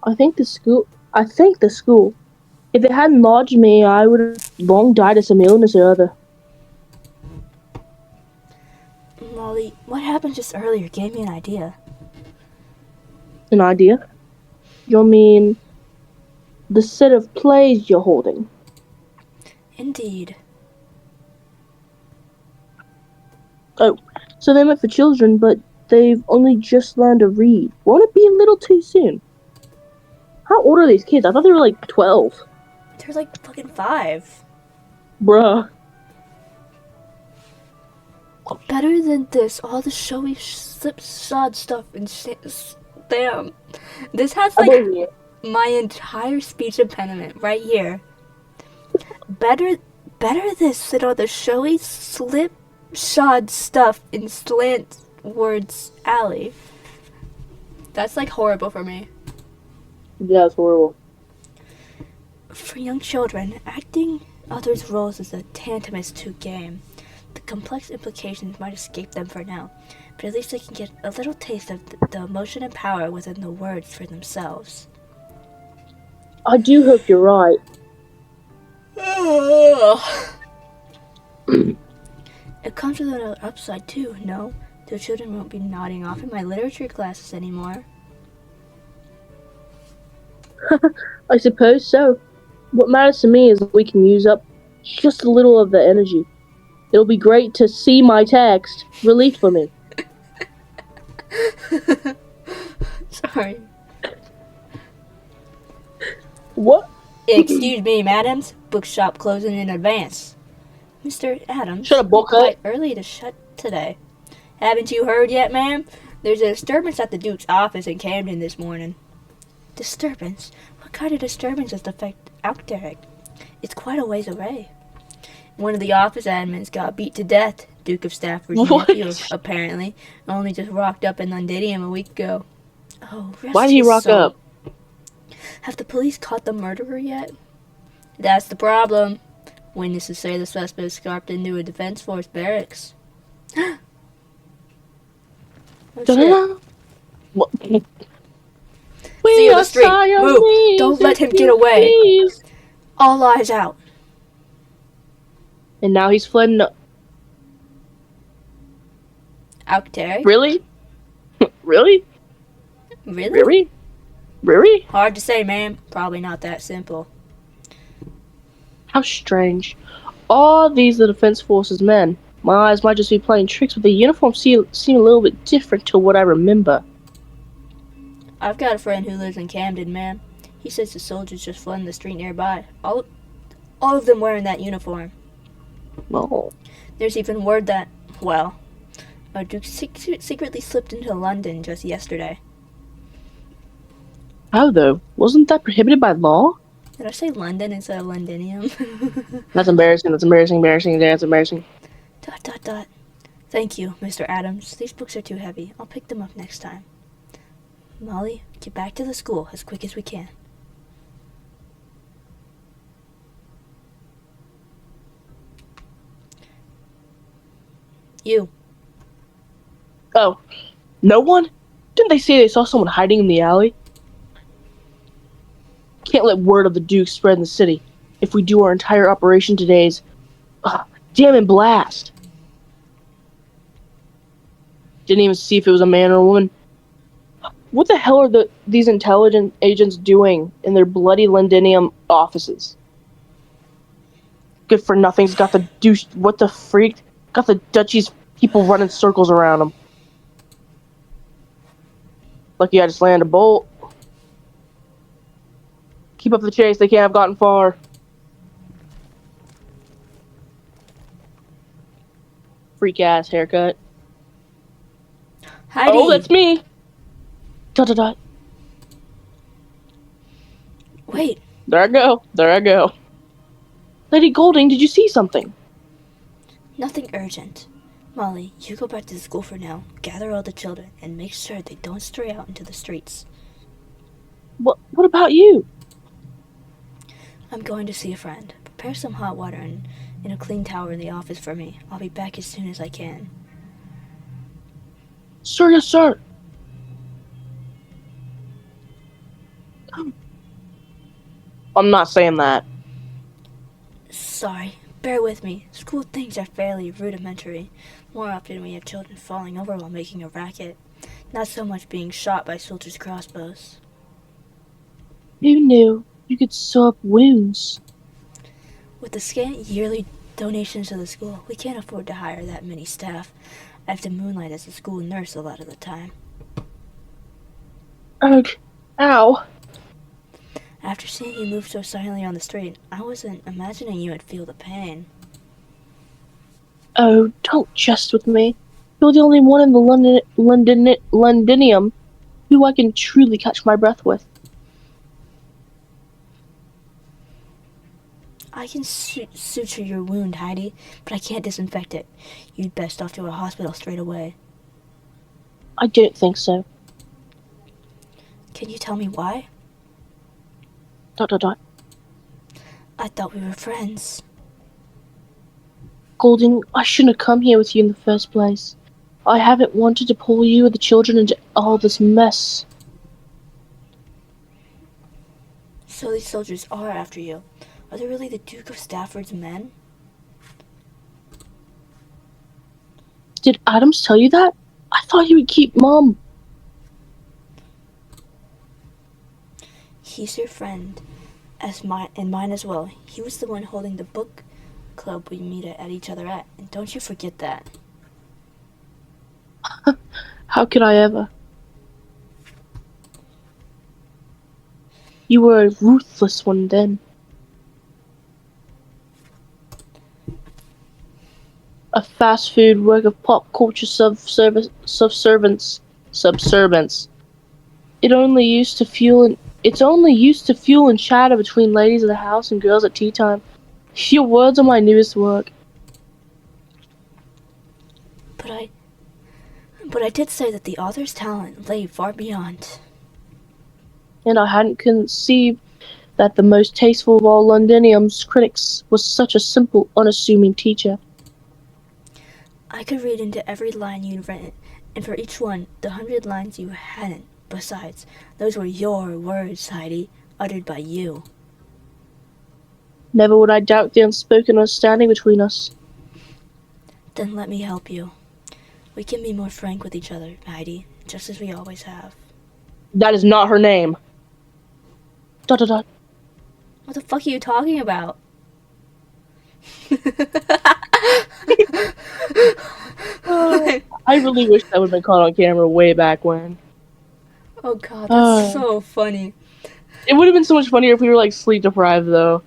Speaker 2: I think the school. If it hadn't lodged me, I would have long died of some illness or other.
Speaker 1: Molly, what happened just earlier gave me an idea.
Speaker 2: An idea? You mean the set of plays you're holding?
Speaker 1: Indeed.
Speaker 2: Oh, so they're meant for children, but they've only just learned to read. Won't it be a little too soon? How old are these kids? I thought they were like 12.
Speaker 1: They're like fucking 5.
Speaker 2: Bruh.
Speaker 1: Better than this, all the showy slipshod stuff and damn. This has
Speaker 2: I
Speaker 1: like
Speaker 2: believe you.
Speaker 1: my entire speech impediment right here. Better this than all the showy slipshod stuff in slant words alley. That's like horrible for me.
Speaker 2: Yeah, it's horrible.
Speaker 1: For young children, acting others' roles is a tantamous to game. The complex implications might escape them for now, but at least they can get a little taste of the emotion and power within the words for themselves.
Speaker 2: I do hope you're right.
Speaker 1: It comes with another upside too, no? The children won't be nodding off in my literature classes anymore.
Speaker 2: I suppose so. What matters to me is that we can use up just a little of the energy. It'll be great to see my text. Relief for me.
Speaker 1: Sorry.
Speaker 2: What?
Speaker 1: Excuse me, madams. Bookshop closing in advance. Mr. Adams,
Speaker 2: Shut up,
Speaker 1: you're
Speaker 2: booklet.
Speaker 1: quite early to shut today. Haven't you heard yet, ma'am? There's a disturbance at the Duke's office in Camden this morning. Disturbance? What kind of disturbance does affect Arknights? It's quite a ways away. One of the office admins got beat to death. Duke of Stafford's
Speaker 2: What?
Speaker 1: nephew, apparently. Only just rocked up in Londinium a week ago. Oh, rest
Speaker 2: Why did he
Speaker 1: his
Speaker 2: rock
Speaker 1: soul.
Speaker 2: up?
Speaker 1: Have the police caught the murderer yet? That's the problem. Witnesses say the suspect escaped into a Defense Force barracks. Oh, shit.
Speaker 2: What?
Speaker 1: See
Speaker 2: We
Speaker 1: you on
Speaker 2: are
Speaker 1: the street. Move.
Speaker 2: Siamese,
Speaker 1: Don't let
Speaker 2: if
Speaker 1: him get
Speaker 2: you
Speaker 1: away.
Speaker 2: please.
Speaker 1: All eyes out.
Speaker 2: And now he's fled.
Speaker 1: Arknights?
Speaker 2: Really? Really?
Speaker 1: Really?
Speaker 2: Really? Really?
Speaker 1: Hard to say, ma'am. Probably not that simple.
Speaker 2: How strange. All these are Defense Forces men. My eyes might just be playing tricks, but the uniforms seem a little bit different to what I remember.
Speaker 1: I've got a friend who lives in Camden, ma'am. He says the soldiers just flooding the street nearby. All of them wearing that uniform.
Speaker 2: Oh.
Speaker 1: There's even word that, well, a Duke secretly slipped into London just yesterday.
Speaker 2: How though? Wasn't that prohibited by law?
Speaker 1: Did I say London instead of Londinium?
Speaker 2: That's embarrassing. That's embarrassing. ...
Speaker 1: Thank you, Mr. Adams. These books are too heavy. I'll pick them up next time.
Speaker 3: Molly, get back to the school as quick as we can. You.
Speaker 2: Oh, no one? Didn't they say they saw someone hiding in the alley? Can't let word of the Duke spread in the city. If we do our entire operation today's damn and blast. Didn't even see if it was a man or a woman. What the hell are these intelligence agents doing in their bloody Londinium offices? Good for nothing's got the douche. What the freak? Got the Dutchies people running circles around them. Lucky I just landed a bolt. Keep up the chase, they can't have gotten far. Freak ass haircut.
Speaker 3: Heidi!
Speaker 2: Oh, that's me! Dot dot dot.
Speaker 3: Wait,
Speaker 2: There I go. There I go. Lady Golding, did you see something?
Speaker 3: nothing urgent. Molly, you go back to the school for now. Gather all the children and make sure they don't stray out into the streets.
Speaker 2: What about you?
Speaker 3: I'm going to see a friend. Prepare some hot water and in a clean towel in the office for me. I'll be back as soon as I can.
Speaker 2: Sir, yes, sir. I'm not saying that.
Speaker 3: Sorry, bear with me. School things are fairly rudimentary. More often we have children falling over while making a racket. Not so much being shot by soldiers' crossbows.
Speaker 2: Who knew you could sew up wounds?
Speaker 3: With the scant yearly donations to the school, we can't afford to hire that many staff. I have to moonlight as a school nurse a lot of the time.
Speaker 2: Ugh. Ow.
Speaker 3: After seeing you move so silently on the street, I wasn't imagining you would feel the pain.
Speaker 2: Oh, don't jest with me. You're the only one in the Londinium who I can truly catch my breath with.
Speaker 3: I can suture your wound, Heidi, but I can't disinfect it. You'd best off to a hospital straight away.
Speaker 2: I don't think so.
Speaker 3: Can you tell me why?
Speaker 2: Dot dot dot.
Speaker 3: I thought we were friends.
Speaker 2: Golding, I shouldn't have come here with you in the first place. I haven't wanted to pull you or the children into all this mess.
Speaker 3: So these soldiers are after you. Are they really the Duke of Stafford's men?
Speaker 2: Did Adams tell you that? I thought he would keep Mom.
Speaker 3: He's your friend, and mine as well. He was the one holding the book club we meet at each other at, and don't you forget that.
Speaker 2: How could I ever? You were a ruthless one then. A fast food work of pop culture subservience. It's only used to fuel and chatter between ladies of the house and girls at tea time. Your words are my newest work.
Speaker 3: But I did say that the author's talent lay far beyond.
Speaker 2: And I hadn't conceived that the most tasteful of all Londinium's critics was such a simple, unassuming teacher.
Speaker 3: I could read into every line you'd written, and for each one, the 100 lines you hadn't. Besides, those were your words, Heidi, uttered by you.
Speaker 2: Never would I doubt the unspoken understanding between us.
Speaker 3: Then let me help you. We can be more frank with each other, Heidi, just as we always have.
Speaker 2: That is not her name. Dot dot dot.
Speaker 3: What the fuck are you talking about?
Speaker 2: I really wish that would have been caught on camera way back when.
Speaker 3: Oh god, that's so funny.
Speaker 2: It would have been so much funnier if we were like sleep deprived though.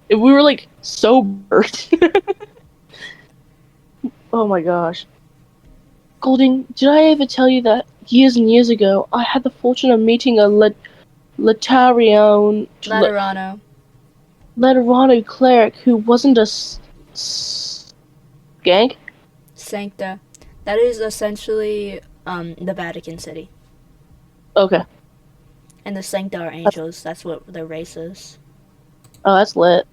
Speaker 2: If we were like sober. Oh my gosh. Golding, did I ever tell you that years and years ago I had the fortune of meeting a Laterano cleric who wasn't a skank?
Speaker 3: Sancta. That is essentially the Vatican City.
Speaker 2: Okay.
Speaker 3: And the Sanctar Angels, that's what their race is.
Speaker 2: Oh, that's lit.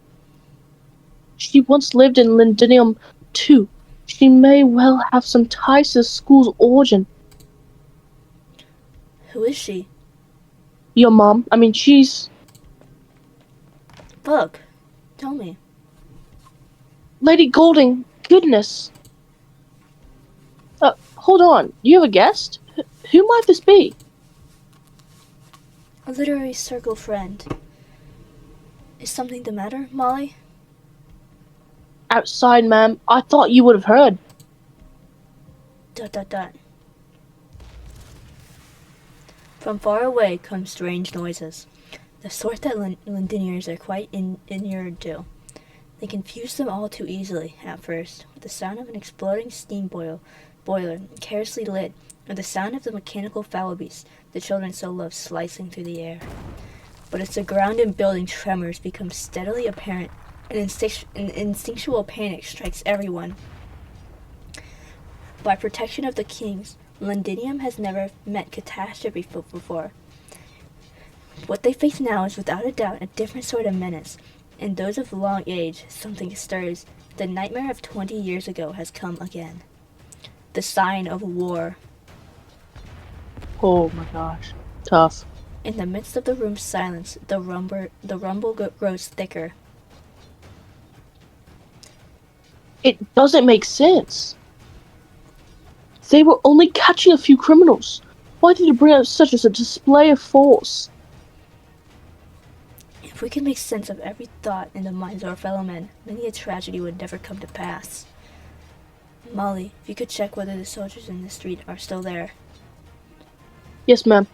Speaker 2: She once lived in Lindinium, too. She may well have some ties to the school's origin.
Speaker 3: Who is she?
Speaker 2: Your mom? I mean, she's...
Speaker 3: Fuck. Tell me.
Speaker 2: Lady Golding, goodness. Hold on. You have a guest? Who might this be?
Speaker 3: A literary circle friend. Is something the matter, Molly?
Speaker 2: Outside, ma'am. I thought you would have heard. ...
Speaker 3: From far away come strange noises, the sort that Londiniers are quite inured to. They confuse them all too easily, at first, with the sound of an exploding steam boiler carelessly lit, or the sound of the mechanical foul beast the children so love slicing through the air. But as the ground and building tremors become steadily apparent, an instinctual panic strikes everyone. By protection of the kings, Londinium has never met catastrophe before. What they face now is without a doubt a different sort of menace. In those of long age, something stirs. The nightmare of 20 years ago has come again. The sign of war.
Speaker 2: Oh my gosh. Tough.
Speaker 3: In the midst of the room's silence, the rumble grows thicker.
Speaker 2: It doesn't make sense. They were only catching a few criminals. Why did you bring out such a display of force?
Speaker 3: If we could make sense of every thought in the minds of our fellow men, many a tragedy would never come to pass. Molly, if you could check whether the soldiers in the street are still there.
Speaker 2: Yes, ma'am.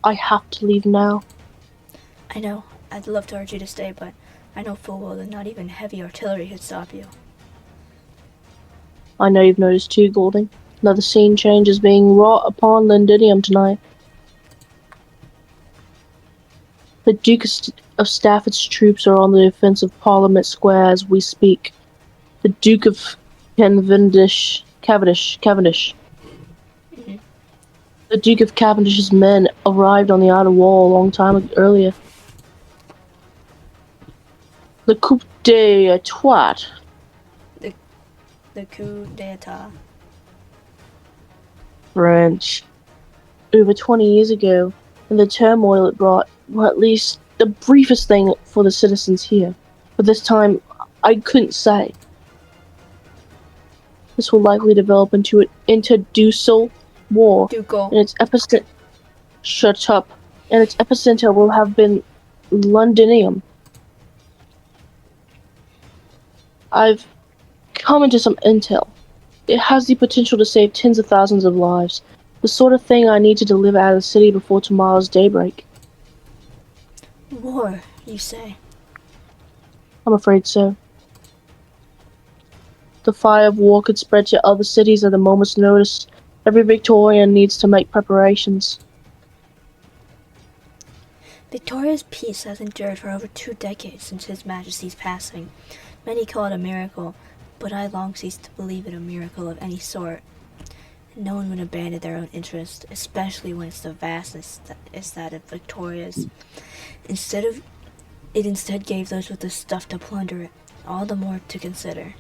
Speaker 2: I have to leave now.
Speaker 3: I know. I'd love to urge you to stay, but I know full well that not even heavy artillery could stop you.
Speaker 2: I know you've noticed too, Golding. Another scene change is being wrought upon Londinium tonight. The Duke of Stafford's troops are on the defense of Parliament Square as we speak. The Duke of Cavendish.
Speaker 3: Mm-hmm.
Speaker 2: The Duke of Cavendish's men arrived on the outer wall a long time earlier. The coup d'état.
Speaker 3: The coup d'état.
Speaker 2: French. Over 20 years ago, and the turmoil it brought were at least the briefest thing for the citizens here. But this time, I couldn't say. This will likely develop into an interducal war,
Speaker 3: Ducal.
Speaker 2: and its epicenter... Shut up. And its epicenter will have been Londinium. I've come into some intel. It has the potential to save tens of thousands of lives. The sort of thing I need to deliver out of the city before tomorrow's daybreak.
Speaker 3: War, you say?
Speaker 2: I'm afraid so. The fire of war could spread to other cities at a moment's notice. Every Victorian needs to make preparations.
Speaker 3: Victoria's peace has endured for over 2 decades since His Majesty's passing. Many call it a miracle, but I long cease to believe it a miracle of any sort. No one would abandon their own interest, especially when it's the vastness that is that of Victoria's. It instead gave those with the stuff to plunder it, all the more to consider.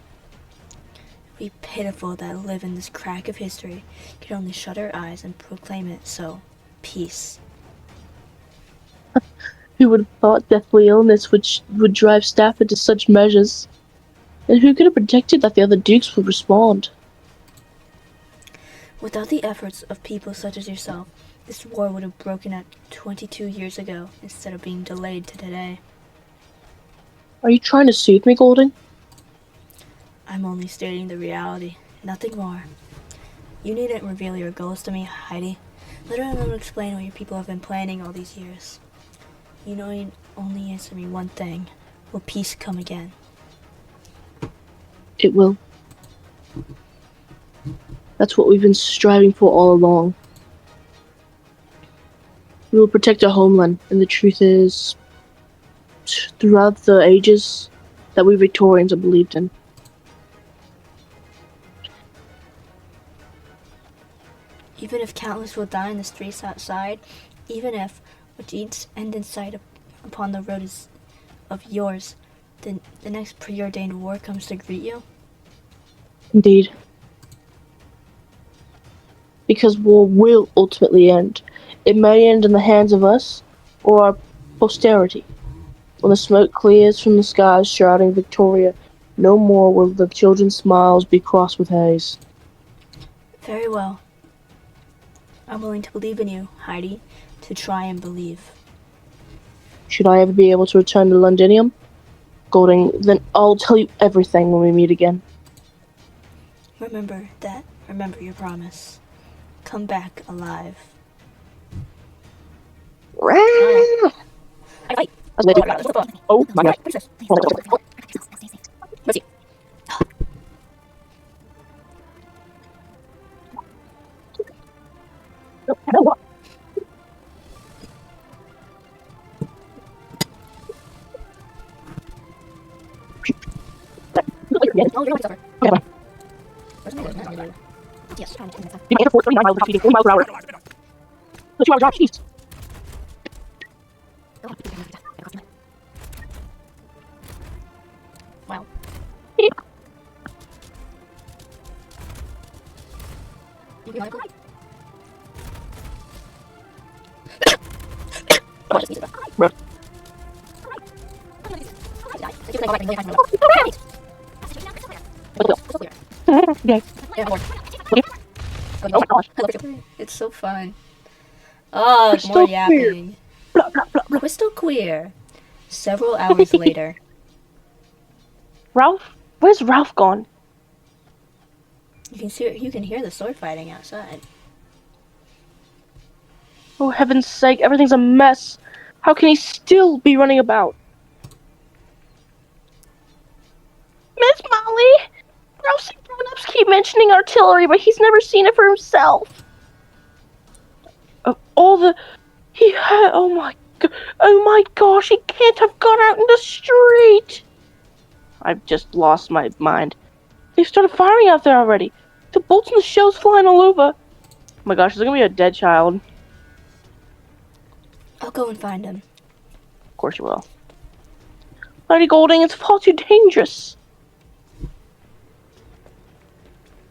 Speaker 3: We pitiful that live in this crack of history can only shut our eyes and proclaim it so. Peace.
Speaker 2: Who would have thought deathly illness would drive Stafford to such measures? And who could have predicted that the other dukes would respond?
Speaker 3: Without the efforts of people such as yourself, this war would have broken out 22 years ago instead of being delayed to today.
Speaker 2: Are you trying to soothe me, Golding?
Speaker 3: I'm only stating the reality, nothing more. You needn't reveal your goals to me, Heidi. Let alone explain what your people have been planning all these years. You know, only answer me one thing. Will peace come again?
Speaker 2: It will. That's what we've been striving for all along. We will protect our homeland, and the truth is, throughout the ages, that we Victorians have believed in.
Speaker 3: Even if countless will die in the streets outside, even if which each end in sight upon the road is of yours, then the next preordained war comes to greet you?
Speaker 2: Indeed. Because war will ultimately end. It may end in the hands of us or our posterity. When the smoke clears from the skies shrouding Victoria, no more will the children's smiles be crossed with haze.
Speaker 3: Very well. I'm willing to believe in you, Heidi, to try and believe.
Speaker 2: Should I ever be able to return to Londinium, Golding, then I'll tell you everything when we meet again.
Speaker 3: Remember that. Remember your promise. Come back alive.
Speaker 2: Oh my gosh.
Speaker 3: Mercy. Yes, trying to kill myself.
Speaker 2: You made a 439 miles at 40 miles per hour. The 2 hour drive, jeez.
Speaker 3: Wow. It's so fun. Oh,
Speaker 2: Crystal
Speaker 3: more
Speaker 2: queer.
Speaker 3: yapping.
Speaker 2: Blah, blah, blah, blah.
Speaker 3: Crystal queer. Several hours later.
Speaker 2: Ralph? Where's Ralph gone?
Speaker 3: You can hear the sword fighting outside.
Speaker 2: Oh, heaven's sake, everything's a mess. How can he still be running about? Miss Molly! Ralph's grown-ups keep mentioning artillery, but he's never seen it for himself. Of all the... He had... Oh my gosh, he can't have gone out in the street! I've just lost my mind. They've started firing out there already. The bolts and the shells flying all over. Oh my gosh, there's gonna be a dead child.
Speaker 3: I'll go and find him.
Speaker 2: Of course you will. Lady Golding, it's far too dangerous.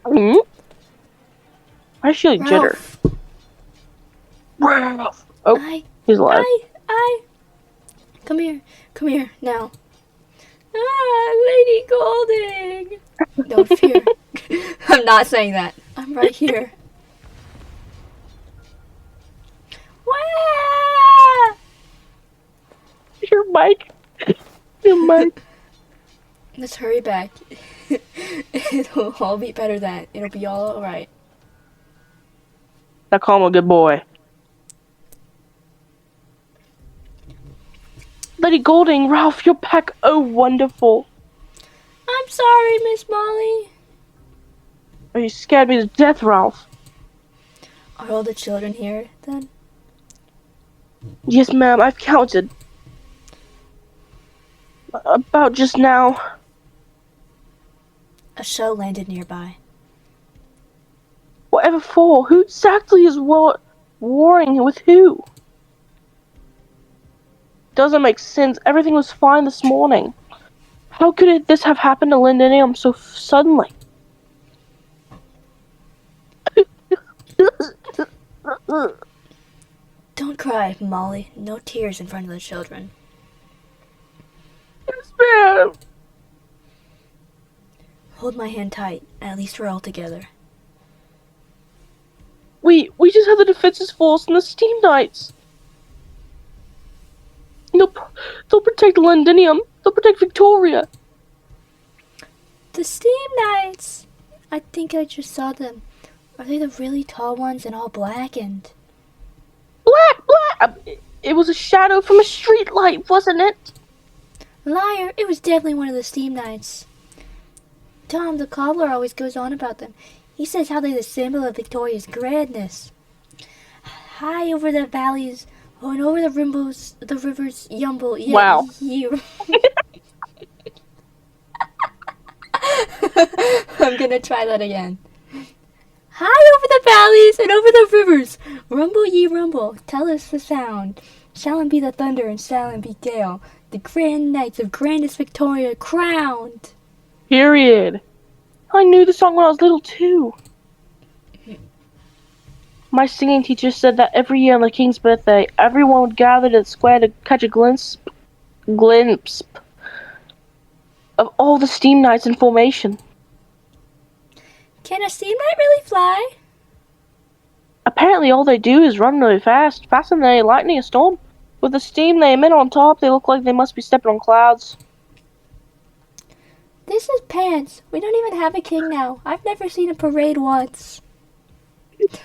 Speaker 2: Hmm? I feel jitter. Ralph! Oh, he's alive.
Speaker 3: Come here, now. Lady Golding! Don't fear. I'm not saying that. I'm right here. Wah!
Speaker 2: Your mic. Your mic.
Speaker 3: Let's hurry back. It'll all be better then. It'll be all alright.
Speaker 2: Now call him a good boy. Lady Golding, Ralph, you're back. Oh, wonderful.
Speaker 3: I'm sorry, Miss Molly.
Speaker 2: Oh, you scared me to death, Ralph.
Speaker 3: Are all the children here, then?
Speaker 2: Yes, ma'am, I've counted. About just now.
Speaker 3: A shell landed nearby.
Speaker 2: Whatever for? Who exactly is warring with who? Doesn't make sense. Everything was fine this morning. How could this have happened to Lindenium so suddenly?
Speaker 3: Don't cry, Molly. No tears in front of the children.
Speaker 2: Yes, ma'am.
Speaker 3: Hold my hand tight. At least we're all together.
Speaker 2: We just have the defenses force and the Steam Knights. They'll protect Londinium. They'll protect Victoria.
Speaker 3: The Steam Knights! I think I just saw them. Are they the really tall ones and all blackened?
Speaker 2: Black! It was a shadow from a street light, wasn't it?
Speaker 3: Liar! It was definitely one of the Steam Knights. Tom, the cobbler, always goes on about them. He says how they're the symbol of Victoria's grandness. High over the valleys, and over the rivers Yumble. Yeah,
Speaker 2: Wow.
Speaker 3: I'm gonna try that again. High over the valleys and over the rivers, rumble ye rumble, tell us the sound. Shall be the thunder and shall be gale, the grand knights of grandest Victoria crowned.
Speaker 2: Period. I knew the song when I was little too. My singing teacher said that every year on the king's birthday, everyone would gather to the square to catch a glimpse of all the steam knights in formation.
Speaker 3: Can a steam knight really fly?
Speaker 2: Apparently all they do is run really fast, faster than a lightning a storm. With the steam they emit on top, they look like they must be stepping on clouds.
Speaker 3: This is pants. We don't even have a king now. I've never seen a parade once.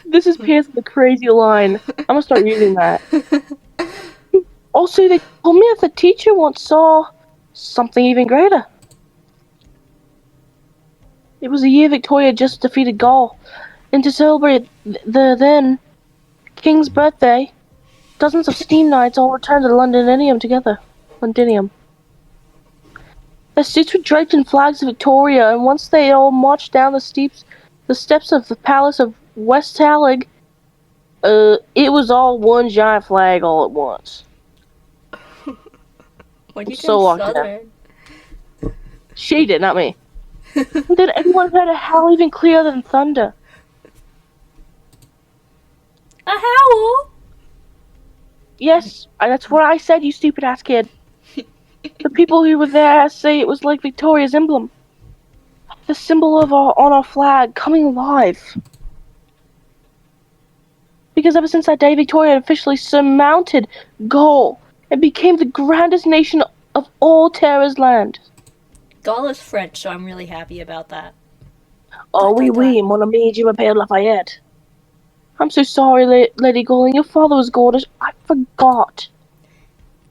Speaker 2: This is Pierce the crazy line. I'm gonna start using that. Also, they told me that the teacher once saw something even greater. It was the year Victoria just defeated Gaul, and to celebrate the then king's birthday, dozens of steam knights all returned to Londinium together. Londinium. Their suits were draped in flags of Victoria, and once they all marched down the steps of the palace of Westalig, it was all one giant flag all at once.
Speaker 3: What you
Speaker 2: So locked down.
Speaker 3: Southern?
Speaker 2: She did, not me. Then everyone heard a howl even clearer than thunder.
Speaker 3: A howl?
Speaker 2: Yes, that's what I said, you stupid ass kid. The people who were there say it was like Victoria's emblem. The symbol of on our flag coming alive. Because ever since that day, Victoria had officially surmounted Gaul and became the grandest nation of all Terra's land.
Speaker 3: Gaul is French, so I'm really happy about that.
Speaker 2: Oh, oui, mon ami, je m'appelle Lafayette. I'm so sorry, Lady Goling. Your father was gorgeous. I forgot.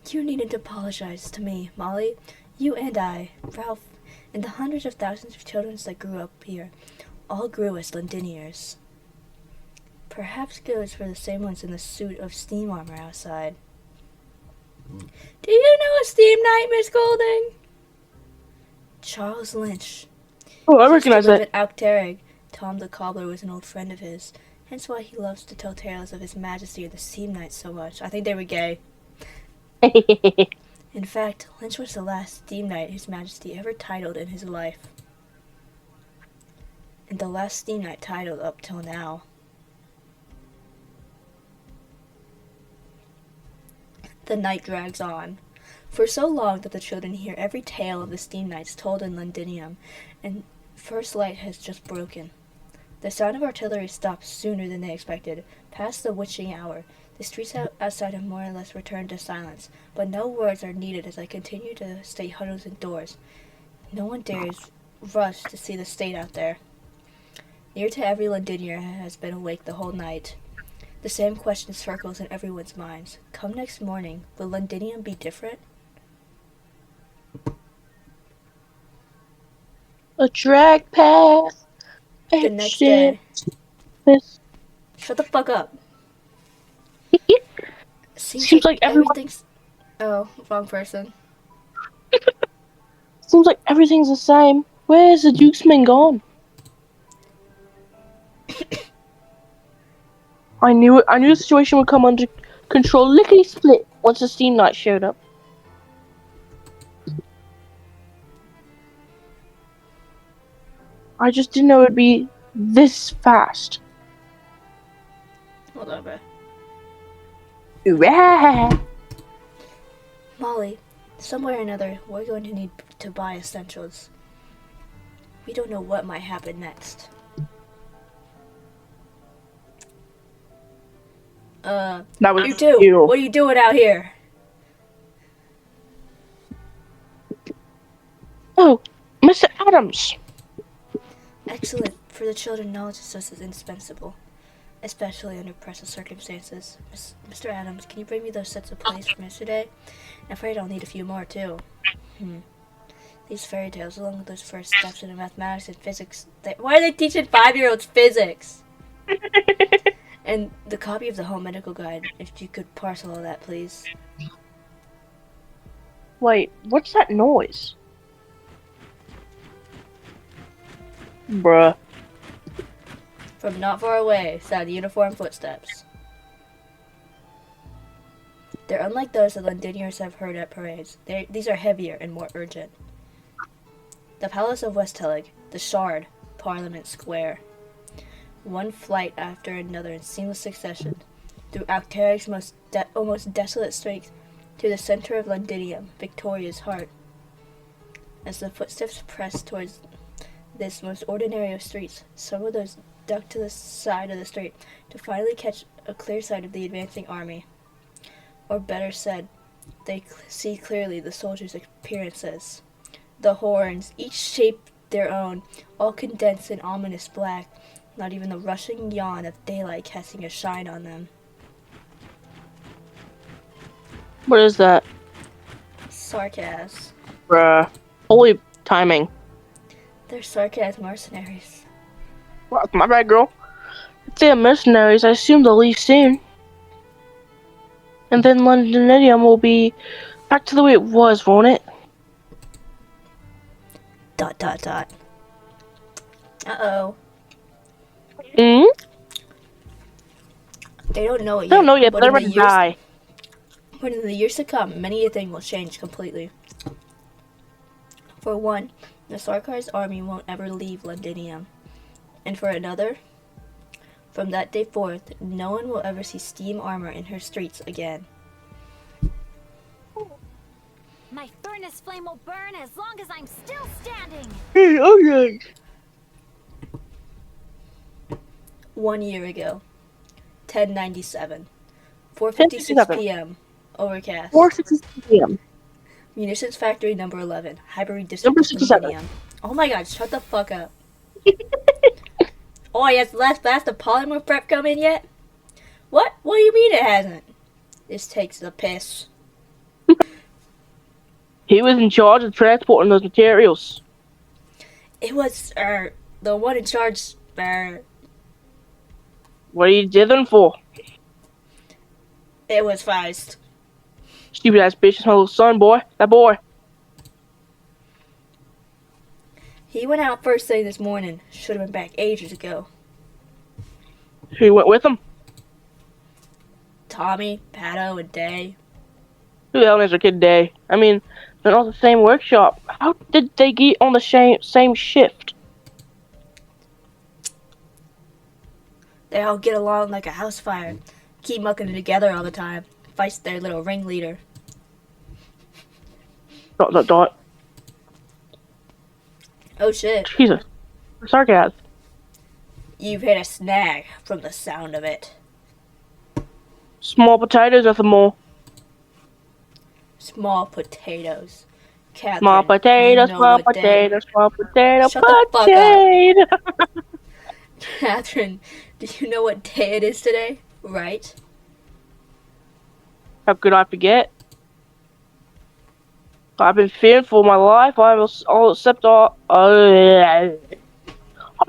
Speaker 3: You needn't apologize to me, Molly. You and I, Ralph, and the hundreds of thousands of children that grew up here, all grew as Londiniers. Perhaps goes for the same ones in the suit of steam armor outside. Do you know a steam knight, Miss Golding? Charles Lynch.
Speaker 2: Oh, I recognize that.
Speaker 3: At Aukterrig. Tom the cobbler was an old friend of his, hence why he loves to tell tales of His Majesty and the steam knights so much. I think they were gay. In fact, Lynch was the last steam knight His Majesty ever titled in his life. And the last steam knight titled up till now. The night drags on. For so long that the children hear every tale of the steam knights told in Londinium, and first light has just broken. The sound of artillery stops sooner than they expected. Past the witching hour, the streets outside have more or less returned to silence, but no words are needed as I continue to stay huddled indoors. No one dares rush to see the state out there. Near to every Londinier has been awake the whole night. The same question circles in everyone's minds. Come next morning, will Londinium be different?
Speaker 2: A drag path.
Speaker 3: The next day. Shut the fuck up. Seems like everything's... Oh, wrong person.
Speaker 2: Seems like everything's the same. Where's the Duke's men gone? I knew the situation would come under control lickety-split once the steam knight showed up. I just didn't know it would be this fast.
Speaker 3: Hold on, bro.
Speaker 2: Hooray!
Speaker 3: Molly, somewhere or another, we're going to need to buy essentials. We don't know what might happen next.
Speaker 2: That was
Speaker 3: you too.
Speaker 2: you.
Speaker 3: What are you doing out here?
Speaker 2: Oh, Mr. Adams.
Speaker 3: Excellent. For the children, knowledge is just as indispensable, especially under pressure circumstances. Mr. Adams, can you bring me those sets of plays from yesterday? I'm afraid I'll need a few more, too. These fairy tales, along with those first steps in mathematics and physics. Why are they teaching 5-year-olds physics? And the copy of the home medical guide, if you could parcel all that, please.
Speaker 2: Wait, what's that noise? Bruh.
Speaker 3: From not far away sound uniformed footsteps. They're unlike those that Londonians have heard at parades. These are heavier and more urgent. The Palace of Westhellig, the Shard, Parliament Square. One flight after another in seamless succession, through Arcteric's almost desolate streets, to the center of Londinium, Victoria's heart. As the footsteps press towards this most ordinary of streets, some of those duck to the side of the street to finally catch a clear sight of the advancing army. Or better said, they see clearly the soldiers' appearances. The horns, each shaped their own, all condensed in ominous black, not even the rushing yawn of daylight casting a shine on them.
Speaker 2: What is that?
Speaker 3: Sarkaz.
Speaker 2: Bruh. Holy timing.
Speaker 3: They're Sarkaz mercenaries.
Speaker 2: Well, my bad, girl. If they're mercenaries, I assume they'll leave soon. And then Londonium will be back to the way it was, won't it? ...
Speaker 3: Uh-oh.
Speaker 2: Hmm?
Speaker 3: They don't know it yet.
Speaker 2: I don't know yet, but they're
Speaker 3: in
Speaker 2: about to die.
Speaker 3: But in the years to come, many a thing will change completely. For one, the Sarkar's army won't ever leave Londinium. And for another, from that day forth, no one will ever see steam armor in her streets again.
Speaker 4: My furnace flame will burn as long as I'm still standing.
Speaker 2: Hey, okay.
Speaker 3: 1 year ago, 1097, 4:56 p.m. Overcast.
Speaker 2: 4:66 p.m.
Speaker 3: Munitions Factory number 11, Highbury District
Speaker 2: Number
Speaker 3: of
Speaker 2: 67.
Speaker 3: Londinium. Oh my god, shut the fuck up. Oh, yes, last the polymer prep come in yet? What? What do you mean it hasn't? This takes the piss.
Speaker 2: He was in charge of transporting those materials.
Speaker 3: It was, the one in charge,
Speaker 2: What are you dithering for?
Speaker 3: it was Feist.
Speaker 2: Stupid ass bitch, it's my little son, boy. That boy.
Speaker 3: He went out first thing this morning. Should have been back ages ago.
Speaker 2: Who went with him?
Speaker 3: Tommy, Pato, and Day.
Speaker 2: Who the hell is their kid Day? I mean, they're not the same workshop. How did they get on the same shift?
Speaker 3: They all get along like a house fire. Keep mucking together all the time. Feist their little ringleader. ... Oh shit.
Speaker 2: Jesus. Sarcasm.
Speaker 3: You've hit a snag from the sound of it.
Speaker 2: Small potatoes, nothing more.
Speaker 3: Small potatoes. Catherine,
Speaker 2: Small potato,
Speaker 3: you know
Speaker 2: small
Speaker 3: what day-
Speaker 2: potato, small potato,
Speaker 3: Shut the fuck up.
Speaker 2: potato.
Speaker 3: Catherine, do you know what day it is today? Right?
Speaker 2: How could I forget? I've been fearing for my life. I've been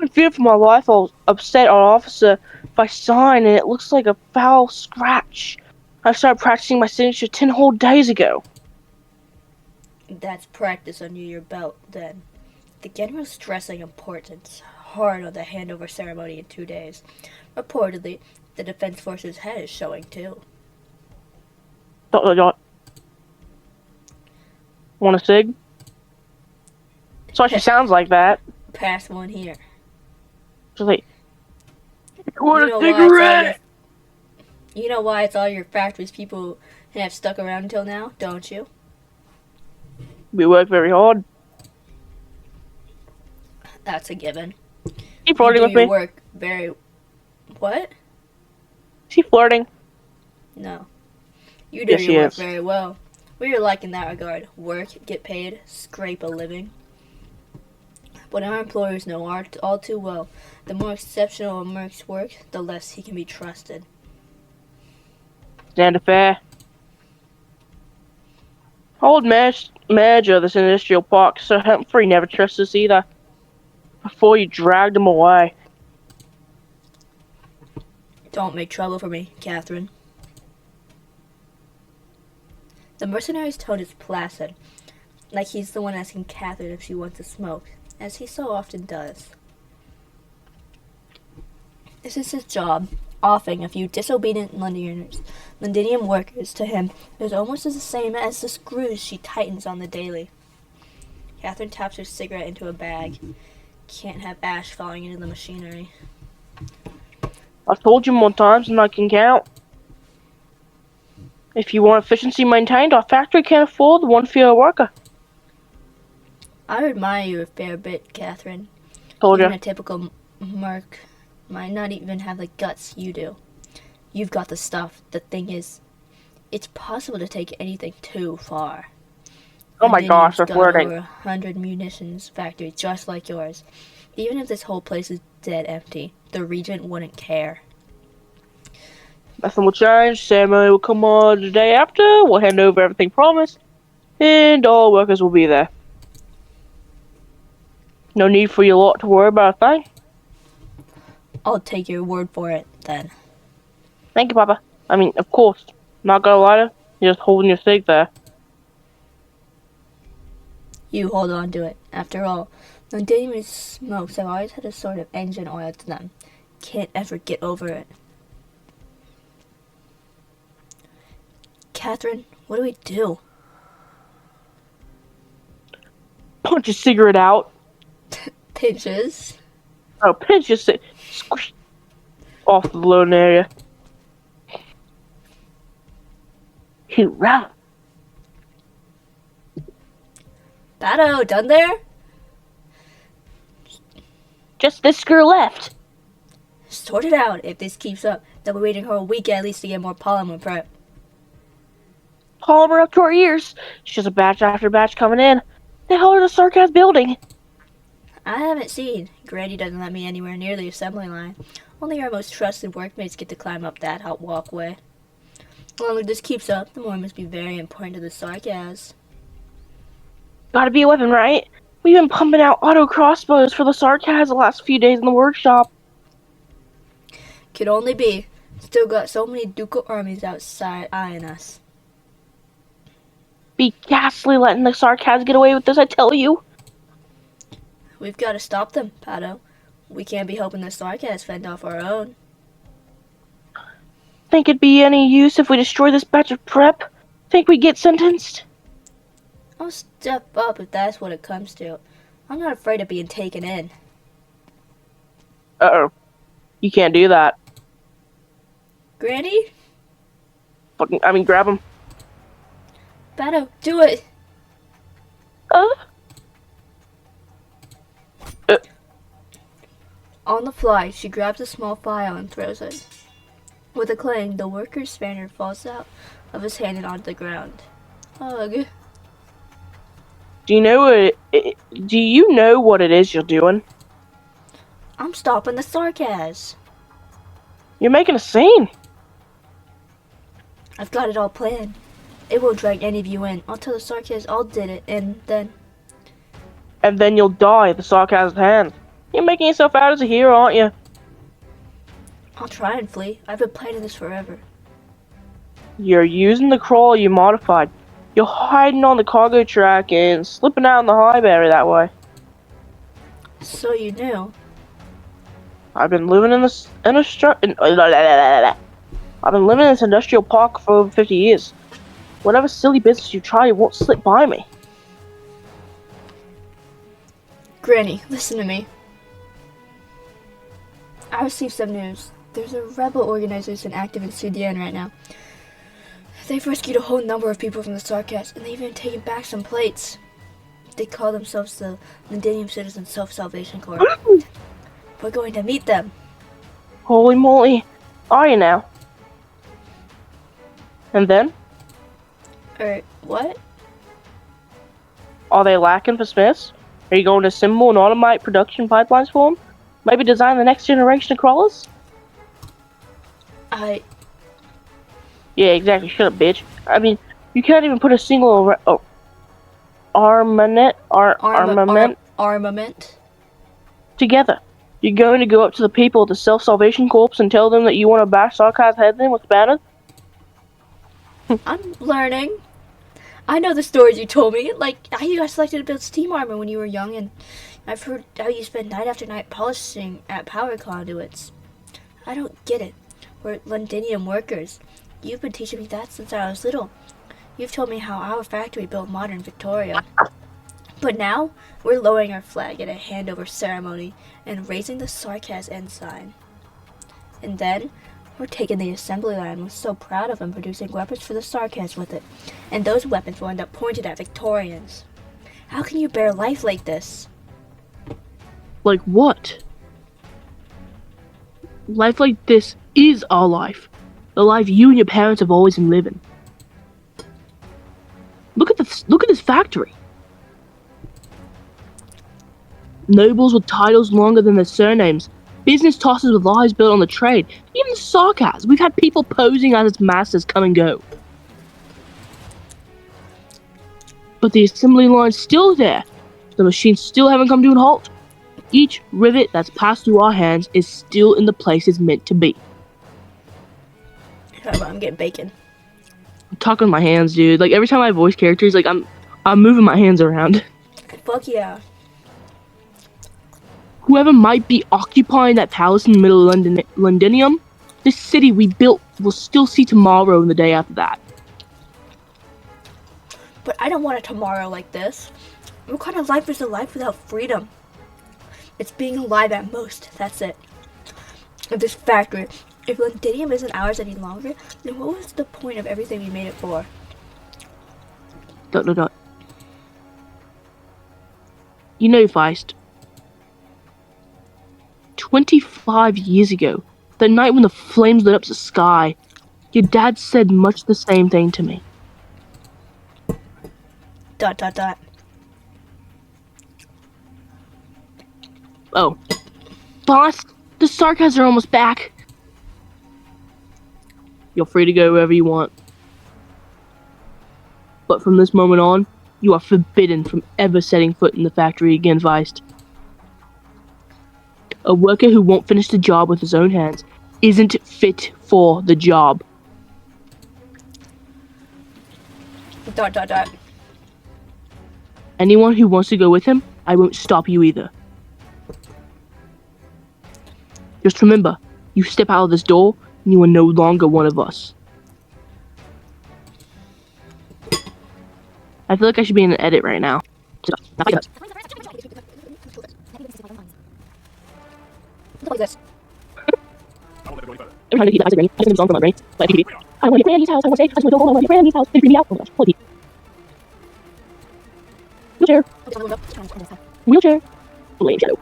Speaker 2: fearing for my life. I'll upset our officer if I sign, and it looks like a foul scratch. I started practicing my signature 10 whole days ago.
Speaker 3: That's practice under your belt, then. The general's stressing importance hard on the handover ceremony in 2 days. Reportedly, the Defense Force's head is showing too. ...
Speaker 2: Want a cig? That's why she sounds like that.
Speaker 3: Pass one here.
Speaker 2: She's like,
Speaker 3: You know why it's all your factory's people have stuck around until now, don't you?
Speaker 2: We work very hard.
Speaker 3: That's a given.
Speaker 2: She flirting with
Speaker 3: You do
Speaker 2: me?
Speaker 3: your work very... What?
Speaker 2: She flirting?
Speaker 3: No. You do
Speaker 2: Yes, she
Speaker 3: your work
Speaker 2: is.
Speaker 3: very well. We are like in that regard. Work, get paid, scrape a living. But our employers know all too well. The more exceptional a merc's work, the less he can be trusted.
Speaker 2: Stand fair. Old manager of this industrial park, Sir Humphrey, never trusts us either. Before you dragged him away.
Speaker 3: Don't make trouble for me, Catherine. The mercenary's tone is placid, like he's the one asking Catherine if she wants a smoke, as he so often does. This is his job, offing a few disobedient Londinium workers to him is almost as the same as the screws she tightens on the daily. Catherine taps her cigarette into a bag. Can't have ash falling into the machinery.
Speaker 2: I've told you more times than I can count. If you want efficiency maintained, our factory can't afford one fewer worker.
Speaker 3: I admire you a fair bit, Catherine.
Speaker 2: Told
Speaker 3: Even
Speaker 2: ya.
Speaker 3: a typical merc might not even have the guts you do. You've got the stuff. The thing is, it's possible to take anything too far.
Speaker 2: Oh my gosh,
Speaker 3: Londinium's
Speaker 2: that's
Speaker 3: got
Speaker 2: wording.
Speaker 3: over 100 munitions factories just like yours. Even if this whole place is dead empty, the Regent wouldn't care.
Speaker 2: Nothing will change. Ceremony will come on the day after. We'll hand over everything promised, and all workers will be there. No need for you lot to worry about a thing.
Speaker 3: I'll take your word for it, then.
Speaker 2: Thank you, Papa. I mean, of course. Not gonna lie to you, you're just holding your cig there.
Speaker 3: You hold on to it. After all, Londinium smokes have always had a sort of engine oil to them. Can't ever get over it. Catherine, what do we do?
Speaker 2: Punch your cigarette out.
Speaker 3: Pinches.
Speaker 2: Oh, pinch your cig. Squish. Off the loading area. Hoorah.
Speaker 3: Bado, done there?
Speaker 2: Just this girl left.
Speaker 3: Sort it out. If this keeps up, they'll be waiting for a week at least to get more polymer prep.
Speaker 2: Polymer up to our ears. It's just a batch after batch coming in. The hell are the Sarkaz building?
Speaker 3: I haven't seen. Granny doesn't let me anywhere near the assembly line. Only our most trusted workmates get to climb up that hot walkway. The longer this keeps up, the more it must be very important to the Sarkaz.
Speaker 2: Gotta be a weapon, right? We've been pumping out auto crossbows for the Sarkaz the last few days in the workshop.
Speaker 3: Could only be. Still got so many ducal armies outside eyeing us.
Speaker 2: Be ghastly letting the Sarkaz get away with this, I tell you.
Speaker 3: We've got to stop them, Pato. We can't be hoping the Sarkaz fend off our own.
Speaker 2: Think it'd be any use if we destroy this batch of prep? Think we get sentenced?
Speaker 3: I'll step up if that's what it comes to. I'm not afraid of being taken in.
Speaker 2: Uh-oh. You can't do that.
Speaker 3: Granny?
Speaker 2: Grab him.
Speaker 3: Pato, do it! On the fly, she grabs a small file and throws it. With a clang, the worker's Spaniard falls out of his hand and onto the ground. Ugh.
Speaker 2: Do you know what it is you're doing?
Speaker 3: I'm stopping the Sarkaz.
Speaker 2: You're making a scene.
Speaker 3: I've got it all planned. It won't drag any of you in. I'll tell the Sarkaz all did it, and then...
Speaker 2: And then you'll die at the Sarkaz's hand. You're making yourself out as a hero, aren't you?
Speaker 3: I'll try and flee. I've been planning this forever.
Speaker 2: You're using the crawler you modified. You're hiding on the cargo track and slipping out in the high barrier that way.
Speaker 3: So you knew.
Speaker 2: I've been living in this I've been living in this industrial park for over 50 years. Whatever silly business you try, it won't slip by me.
Speaker 3: Granny, listen to me. I received some news. There's a rebel organization active in Sudan right now. They've rescued a whole number of people from the Sarkaz, and they've even taken back some plates. They call themselves the Londinium Citizen Self-Salvation Corps. We're going to meet them.
Speaker 2: Holy moly. Are you now? And then?
Speaker 3: What?
Speaker 2: Are they lacking for smiths? Are you going to assemble and automate production pipelines for them? Maybe design the next generation of crawlers? Yeah, exactly. Shut up, bitch. I mean, you can't even put a single armament together. You're going to go up to the people of the Self-Salvation Corps and tell them that you want to bash Sarkaz's head in with banners?
Speaker 3: I'm learning. I know the stories you told me, like how you got selected to build steam armor when you were young, and I've heard how you spend night after night polishing at power conduits. I don't get it. We're Londinium workers. You've been teaching me that since I was little. You've told me how our factory built modern Victoria. But now, we're lowering our flag at a handover ceremony and raising the Sarkaz ensign. And then, we're taking the assembly line. We're so proud of them producing weapons for the Sarkaz with it. And those weapons will end up pointed at Victorians. How can you bear life like this?
Speaker 2: Like what? Life like this is our life. The life you and your parents have always been living. Look at this factory. Nobles with titles longer than their surnames. Business tosses with lives built on the trade. Even the Sarkaz. We've had people posing as its masters come and go. But the assembly line's still there. The machines still haven't come to a halt. Each rivet that's passed through our hands is still in the place it's meant to be.
Speaker 3: I'm getting bacon.
Speaker 2: I'm talking with my hands, dude. Like, every time I voice characters, like, I'm moving my hands around.
Speaker 3: Fuck yeah.
Speaker 2: Whoever might be occupying that palace in the middle of Londinium, this city we built will still see tomorrow and the day after that.
Speaker 3: But I don't want a tomorrow like this. What kind of life is a life without freedom? It's being alive at most, that's it. If this factory, if Londinium isn't ours any longer, then what was the point of everything we made it for? ...
Speaker 2: You know, Feist, 25 years ago, the night when the flames lit up the sky, your dad said much the same thing to me. ... Oh. Boss, the Sarkaz are almost back. You're free to go wherever you want. But from this moment on, you are forbidden from ever setting foot in the factory again, Feist. A worker who won't finish the job with his own hands isn't fit for the job. ... Anyone who wants to go with him, I won't stop you either. Just remember, you step out of this door, and you are no longer one of us. I feel like I should be in an edit right now.
Speaker 3: Look at this.
Speaker 2: Every time I keep the eyes green, I just song from my brain. But if I want to Granny's house, I want to say, I just want to go home, I want to Granny's house, they freak me out. Oh my gosh, holy. Wheelchair. Wheelchair. Lame shadow.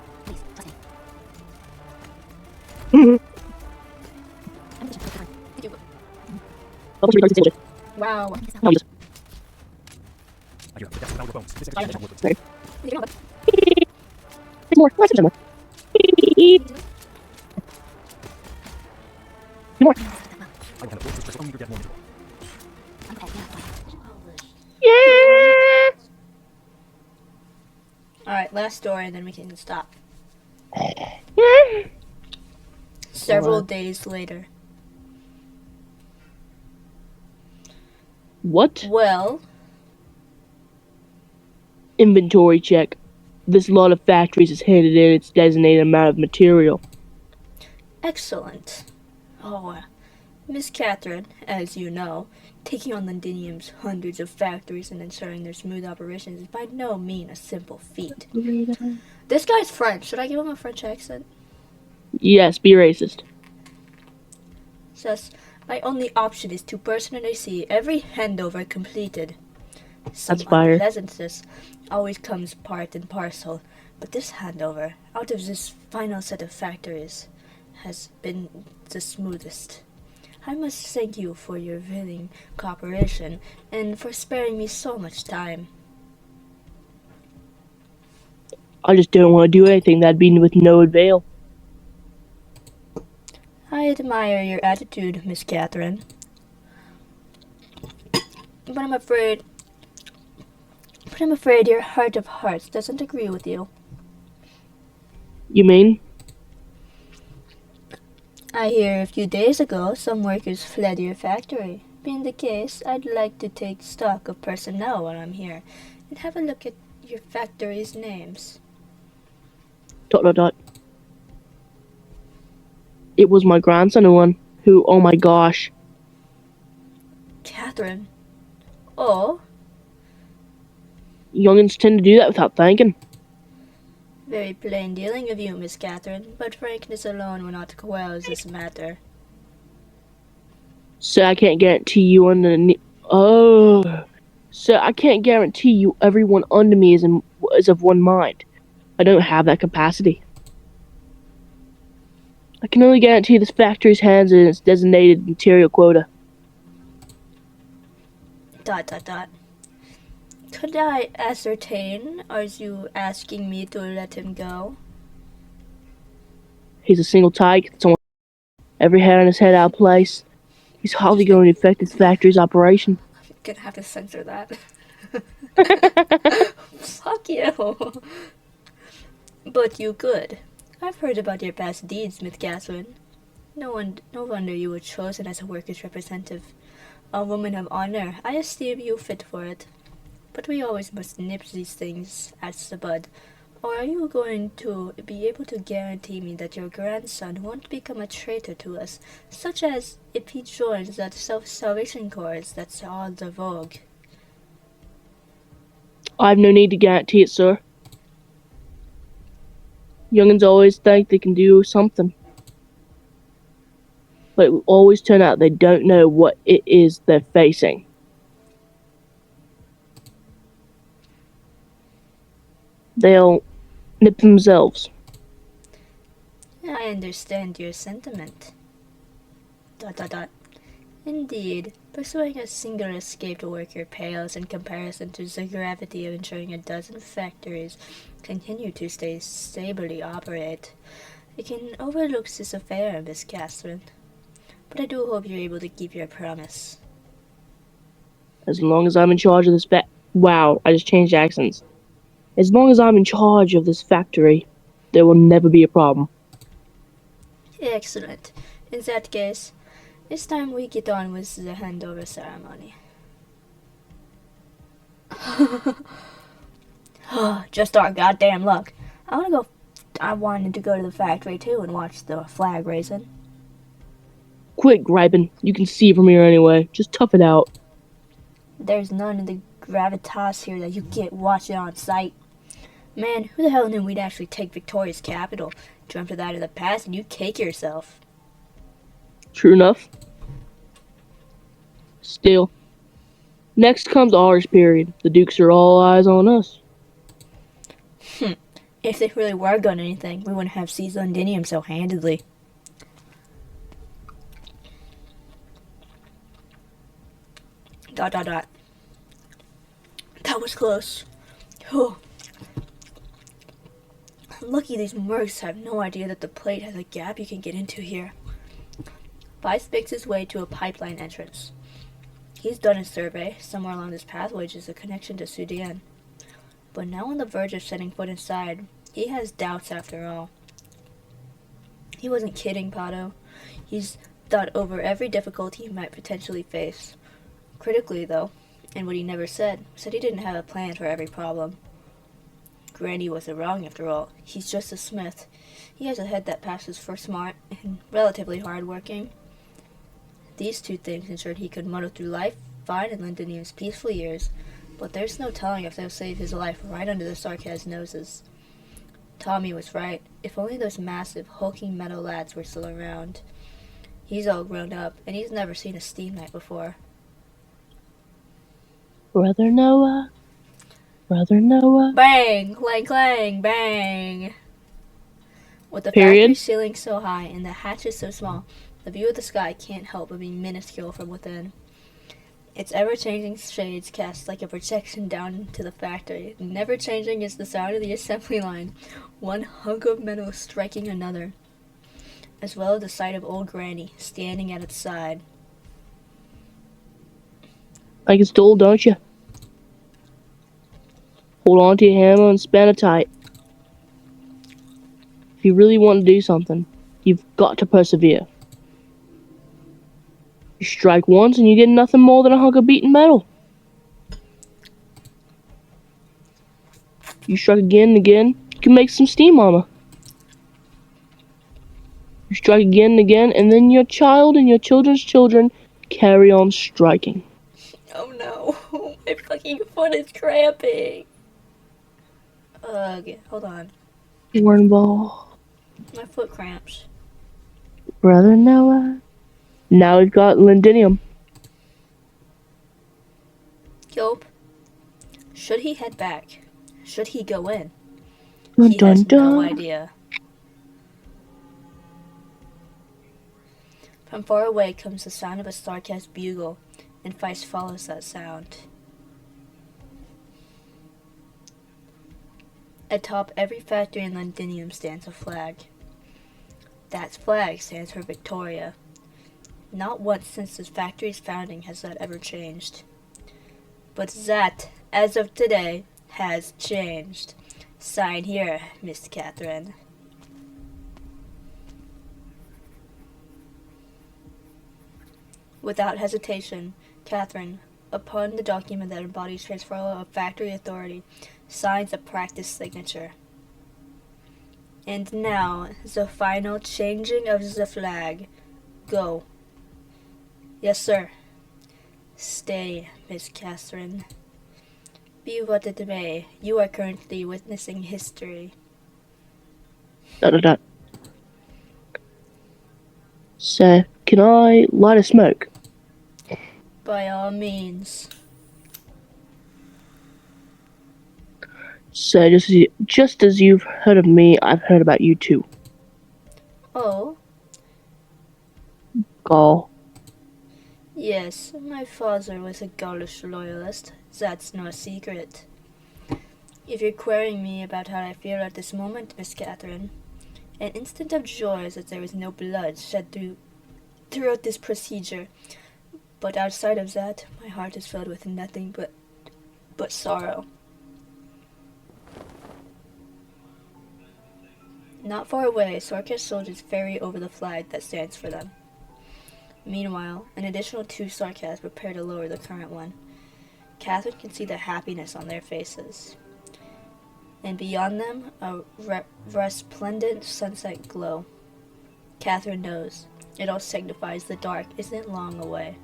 Speaker 3: Wow.
Speaker 2: No, just. Sorry. More. More. More. More. Yeah.
Speaker 3: Alright, last story and then we can stop.
Speaker 2: Yeah.
Speaker 3: Several days later.
Speaker 2: What?
Speaker 3: Well,
Speaker 2: Inventory check. This lot of factories has handed in its designated amount of material.
Speaker 3: excellent. Oh, Miss Catherine, as you know, taking on Londinium's hundreds of factories and ensuring their smooth operations is by no means a simple feat. This guy's French. Should I give him a French accent?
Speaker 2: Yes, be racist.
Speaker 3: Thus, my only option is to personally see every handover completed. Some
Speaker 2: That's fire.
Speaker 3: unpleasantness always comes part and parcel, but this handover, out of this final set of factories, has been the smoothest. I must thank you for your willing cooperation and for sparing me so much time.
Speaker 2: I just don't want to do anything that'd be with no avail.
Speaker 3: I admire your attitude, Miss Catherine. But I'm afraid your heart of hearts doesn't agree with you.
Speaker 2: You mean?
Speaker 3: I hear a few days ago some workers fled your factory. Being the case, I'd like to take stock of personnel while I'm here and have a look at your factory's names. ...
Speaker 2: It was my grandson who, oh my gosh.
Speaker 3: Catherine. Oh,
Speaker 2: Youngins tend to do that without thinking.
Speaker 3: very plain dealing of you, Miss Catherine, but frankness alone will not quell this matter.
Speaker 2: So I can't guarantee you So I can't guarantee you everyone under me is of one mind. I don't have that capacity. I can only guarantee this factory's hands in its designated material quota. ...
Speaker 3: Could I ascertain, are you asking me to let him go?
Speaker 2: He's a single tyke. Every hair on his head out of place. He's hardly going to affect this factory's operation.
Speaker 3: I'm gonna have to censor that. Fuck you. But you could. I've heard about your past deeds, Miss Catherine. No wonder you were chosen as a workers' representative. A woman of honor. I esteem you fit for it. But we always must nip these things at the bud. Or are you going to be able to guarantee me that your grandson won't become a traitor to us, such as if he joins that self-salvation corps that's all the vogue?
Speaker 2: I've no need to guarantee it, sir. Youngins always think they can do something. But it will always turn out they don't know what it is they're facing. They'll nip themselves.
Speaker 3: I understand your sentiment. ... Indeed, pursuing a single escaped worker pales in comparison to the gravity of ensuring a dozen factories continue to stay stably operate. I can overlook this affair, Miss Catherine, but I do hope you're able to keep your promise.
Speaker 2: As long as I'm in charge of this Wow, I just changed accents. As long as I'm in charge of this factory, there will never be a problem.
Speaker 3: Excellent. In that case, it's time we get on with the handover ceremony. Just our goddamn luck. I wanted to go to the factory too and watch the flag raising.
Speaker 2: Quit griping. You can see from here anyway. Just tough it out.
Speaker 3: There's none of the gravitas here that you get watching on sight. Man, who the hell knew we'd actually take Victoria's capital? Dreamt of that in the past and you'd cake yourself.
Speaker 2: True enough. Still. Next comes ours period. The Dukes are all eyes on us.
Speaker 3: If they really were gun anything, we wouldn't have seized Londinium so handedly. That was close. Oh. Lucky these mercs have no idea that the plate has a gap you can get into here. Vice makes his way to a pipeline entrance. He's done his survey. Somewhere along this pathway is a connection to Sudan. But now on the verge of setting foot inside, he has doubts after all. He wasn't kidding, Pato. He's thought over every difficulty he might potentially face. Critically, though, and what he never said he didn't have a plan for every problem. Granny wasn't wrong after all. He's just a smith. He has a head that passes for smart and relatively hard-working. These two things ensured he could muddle through life fine in Londinium's peaceful years, but there's no telling if they'll save his life right under the Sarkaz noses. Tommy was right. If only those massive, hulking metal lads were still around. He's all grown up, and he's never seen a steam knight before.
Speaker 2: Brother Noah. Brother Noah.
Speaker 3: Bang! Clang, clang, bang! With the factory ceiling so high and the hatches so small, the view of the sky can't help but be minuscule from within. Its ever-changing shades cast like a projection down into the factory. Never changing is the sound of the assembly line, one hunk of metal striking another, as well as the sight of old Granny standing at its side.
Speaker 2: Like it's dull, don't you? Hold on to your hammer and span it tight. If you really want to do something, you've got to persevere. You strike once and you get nothing more than a hunk of beaten metal. You strike again and again, you can make some steam armor. You strike again and again, and then your child and your children's children carry on striking.
Speaker 3: Oh no, my fucking foot is cramping. Ugh, hold on.
Speaker 2: Cornball.
Speaker 3: My foot cramps.
Speaker 2: Brother Noah. Now we've got Lindinium.
Speaker 3: Gilp, should he head back? Should he go in?
Speaker 2: Dun,
Speaker 3: He has
Speaker 2: dun,
Speaker 3: no
Speaker 2: dun.
Speaker 3: idea. From far away comes the sound of a Starcast bugle, and Feist follows that sound. Atop every factory in Londinium stands a flag. That flag stands for Victoria. Not once since this factory's founding has that ever changed. But that, as of today, has changed. Sign here, Miss Catherine. Without hesitation, Catherine, upon the document that embodies transfer of factory authority, signs a practice signature. And now, the final changing of the flag. Go. Yes, sir. Stay, Miss Catherine. Be what it may, you are currently witnessing history.
Speaker 2: Da, da, da. So, can I light a smoke?
Speaker 3: By all means.
Speaker 2: So, just as you've heard of me, I've heard about you too.
Speaker 3: Oh,
Speaker 2: Gaul.
Speaker 3: yes, my father was a Gaulish loyalist. That's no secret. If you're querying me about how I feel at this moment, Miss Catherine, an instant of joy is that there was no blood shed throughout this procedure. But outside of that, my heart is filled with nothing but sorrow. Not far away, Sarkis soldiers ferry over the flag that stands for them. Meanwhile, an additional 2 Sarkas prepare to lower the current one. Catherine can see the happiness on their faces. And beyond them, a resplendent sunset glow. Catherine knows. It all signifies the dark isn't long away.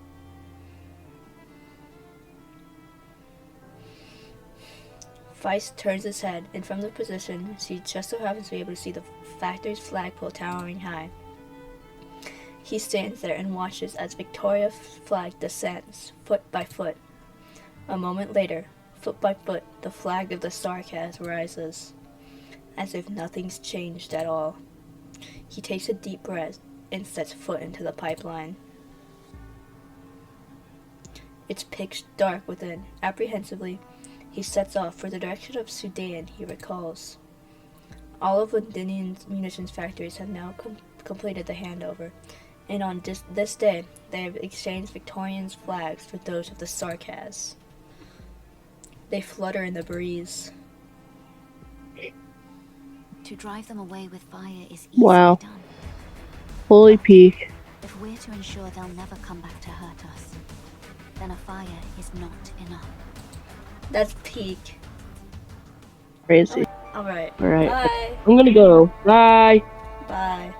Speaker 3: Feist turns his head, and from the position, she just so happens to be able to see the factory's flagpole towering high. He stands there and watches as Victoria's flag descends, foot by foot. A moment later, foot by foot, the flag of the Starcast rises, as if nothing's changed at all. He takes a deep breath and sets foot into the pipeline. It's pitch dark within. Apprehensively, he sets off for the direction of Sudan, he recalls. All of Londinium's munitions factories have now completed the handover, and on this day, they have exchanged Victorians' flags for those of the Sarkas. They flutter in the breeze.
Speaker 4: To drive them away with fire is easily
Speaker 2: Wow.
Speaker 4: done.
Speaker 2: Holy peak.
Speaker 4: If we're to ensure they'll never come back to hurt us, then a fire is not enough.
Speaker 3: That's peak.
Speaker 2: Crazy.
Speaker 3: Alright.
Speaker 2: Alright.
Speaker 3: Bye.
Speaker 2: I'm gonna go. Bye.
Speaker 3: Bye.